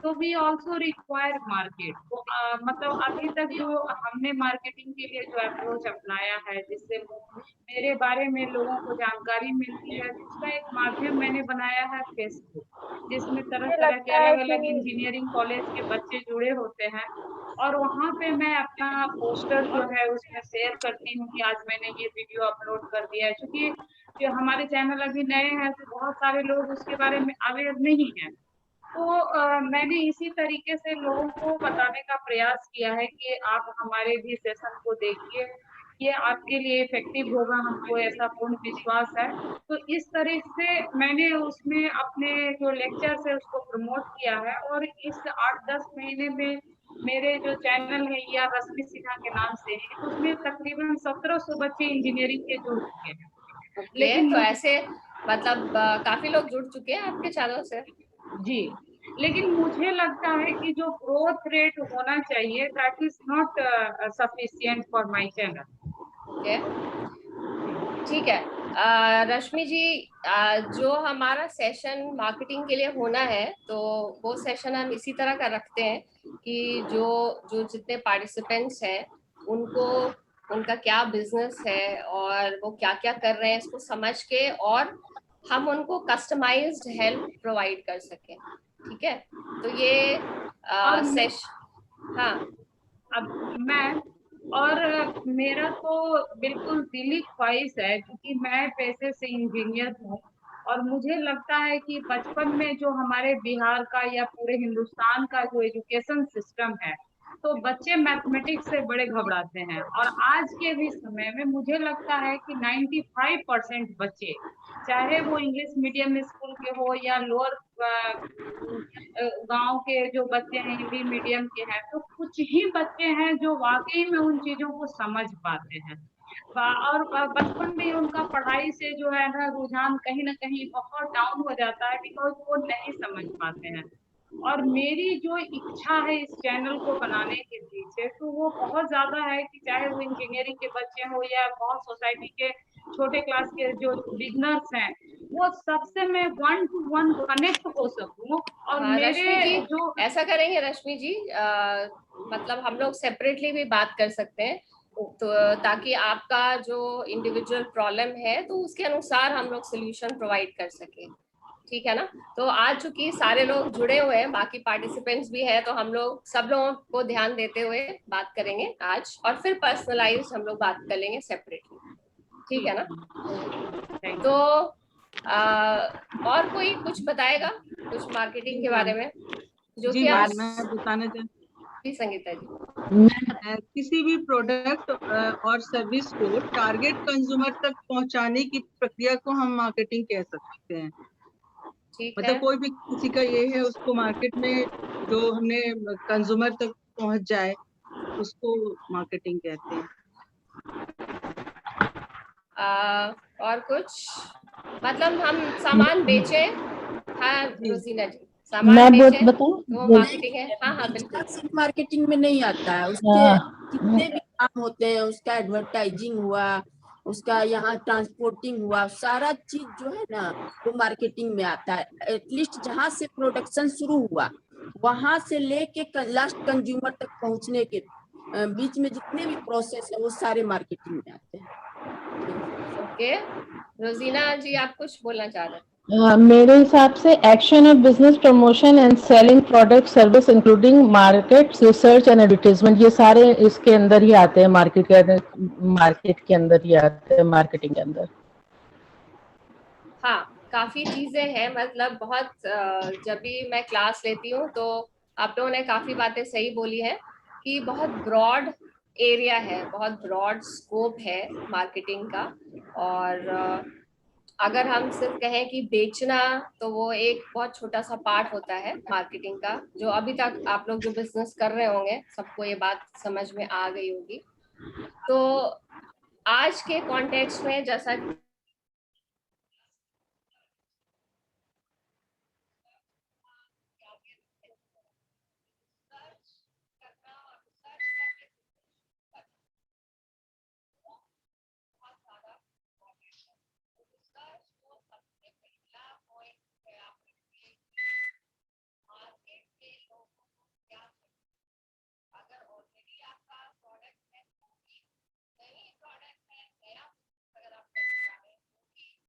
तो वी ऑल्सो रिक्वायर मार्केट। तो मतलब अभी तक जो हमने मार्केटिंग के लिए जो अप्रोच अपनाया है, जिससे मेरे बारे में लोगों को जानकारी मिलती है, उसका एक माध्यम मैंने बनाया है फेसबुक, जिसमें तरह तरह के अलग अलग इंजीनियरिंग कॉलेज के बच्चे जुड़े होते हैं, और वहाँ पे मैं अपना पोस्टर जो है उसमें शेयर करती हूँ कि आज मैंने ये वीडियो अपलोड कर दिया है। क्योंकि जो हमारे चैनल अभी नए हैं तो बहुत सारे लोग उसके बारे में अवेयर नहीं है, तो मैंने इसी तरीके से लोगों को बताने का प्रयास किया है कि आप हमारे भी सेशन को देखिए, ये आपके लिए इफेक्टिव होगा, हमको ऐसा पूर्ण विश्वास है। तो इस तरह से मैंने उसमें अपने जो लेक्चर्स है उसको प्रमोट किया है, और इस 8-10 महीने में मेरे जो चैनल है या रश्मि सिन्हा के नाम से है, उसमें तकरीबन 1700 बच्चे इंजीनियरिंग के जुड़ चुके हैं। लेकिन तो ऐसे मतलब काफी लोग जुड़ चुके हैं आपके चैनल से। जी, लेकिन मुझे लगता है कि जो ग्रोथ रेट होना चाहिए that is not sufficient for my channel. ठीक है रश्मि जी, जो हमारा सेशन मार्केटिंग के लिए होना है तो वो सेशन हम इसी तरह का रखते हैं कि जो जितने पार्टिसिपेंट्स हैं उनको उनका क्या बिजनेस है और वो क्या क्या कर रहे हैं इसको समझ के, और हम उनको कस्टमाइज्ड हेल्प प्रोवाइड कर सकें। ठीक है, तो ये हाँ अब मैं और मेरा तो बिल्कुल दिली ख्वाहिश है, क्योंकि मैं पैसे से इंजीनियर हूँ, और मुझे लगता है कि बचपन में जो हमारे बिहार का या पूरे हिंदुस्तान का जो एजुकेशन सिस्टम है, तो बच्चे मैथमेटिक्स से बड़े घबराते हैं, और आज के भी समय में मुझे लगता है कि 95% बच्चे, चाहे वो इंग्लिश मीडियम स्कूल के हो या लोअर गांव के जो बच्चे हैं हिंदी मीडियम के हैं, तो कुछ ही बच्चे हैं जो वाकई में उन चीजों को समझ पाते हैं, और बचपन में उनका पढ़ाई से जो है ना रुझान कहीं ना कहीं बहुत डाउन हो जाता है, बिकॉज वो नहीं समझ पाते हैं। और मेरी जो इच्छा है इस चैनल को बनाने के पीछे, तो वो बहुत ज्यादा है कि चाहे वो इंजीनियरिंग के बच्चे हो या बहुत सोसाइटी के छोटे क्लास के जो बिगनर्स हैं, वो सबसे मैं 1-to-1 कनेक्ट हो सकूं। और मेरे जो ऐसा करेंगे रश्मि जी, मतलब हम लोग सेपरेटली भी बात कर सकते हैं, तो ताकि आपका जो इंडिविजुअल प्रॉब्लम है तो उसके अनुसार हम लोग सोल्यूशन प्रोवाइड कर सके। ठीक है ना, तो आज चूंकि सारे लोग जुड़े हुए हैं, बाकी पार्टिसिपेंट्स भी है, तो हम लोग सब लोगों को ध्यान देते हुए बात करेंगे आज, और फिर पर्सनलाइज हम लोग बात कर लेंगे सेपरेटली। ठीक है ना, तो और कोई कुछ बताएगा कुछ मार्केटिंग के बारे में जो कि बताने जी संगीता जी। किसी भी प्रोडक्ट और सर्विस को टारगेट कंज्यूमर तक पहुंचाने की प्रक्रिया को हम मार्केटिंग कह सकते हैं। मतलब कोई भी किसी का ये है उसको मार्केट में जो हमने कंज्यूमर तक पहुंच जाए उसको मार्केटिंग कहते हैं। और कुछ मतलब हम सामान बेचे। हाँ रोजीना जी, सामान बेचे तो मार्केटिंग है। हाँ हाँ बिल्कुल। सिर्फ मार्केटिंग में नहीं आता है, उसके कितने भी काम होते हैं, उसका एडवर्टाइजिंग हुआ, उसका यहाँ ट्रांसपोर्टिंग हुआ, सारा चीज जो है ना वो मार्केटिंग में आता है। एटलीस्ट जहाँ से प्रोडक्शन शुरू हुआ वहां से लेके लास्ट कंज्यूमर तक पहुंचने के बीच में जितने भी प्रोसेस है वो सारे मार्केटिंग में आते हैं। ओके रोजीना जी, आप कुछ बोलना चाह रहे हैं? मेरे हिसाब से action of business promotion and selling product service including market research and advertisement, ये सारे इसके अंदर ही आते हैं, मार्केट के अंदर ही आते हैं, मार्केटिंग के अंदर। हाँ काफी चीजें हैं, मतलब बहुत जब भी मैं क्लास लेती हूँ तो आप लोगों ने काफी बातें सही बोली है कि बहुत ब्रॉड एरिया है, बहुत ब्रॉड स्कोप है मार्केटिंग का। और अगर हम सिर्फ कहें कि बेचना तो वो एक बहुत छोटा सा पार्ट होता है मार्केटिंग का, जो अभी तक आप लोग जो बिजनेस कर रहे होंगे सबको ये बात समझ में आ गई होगी। तो आज के कॉन्टेक्स्ट में जैसा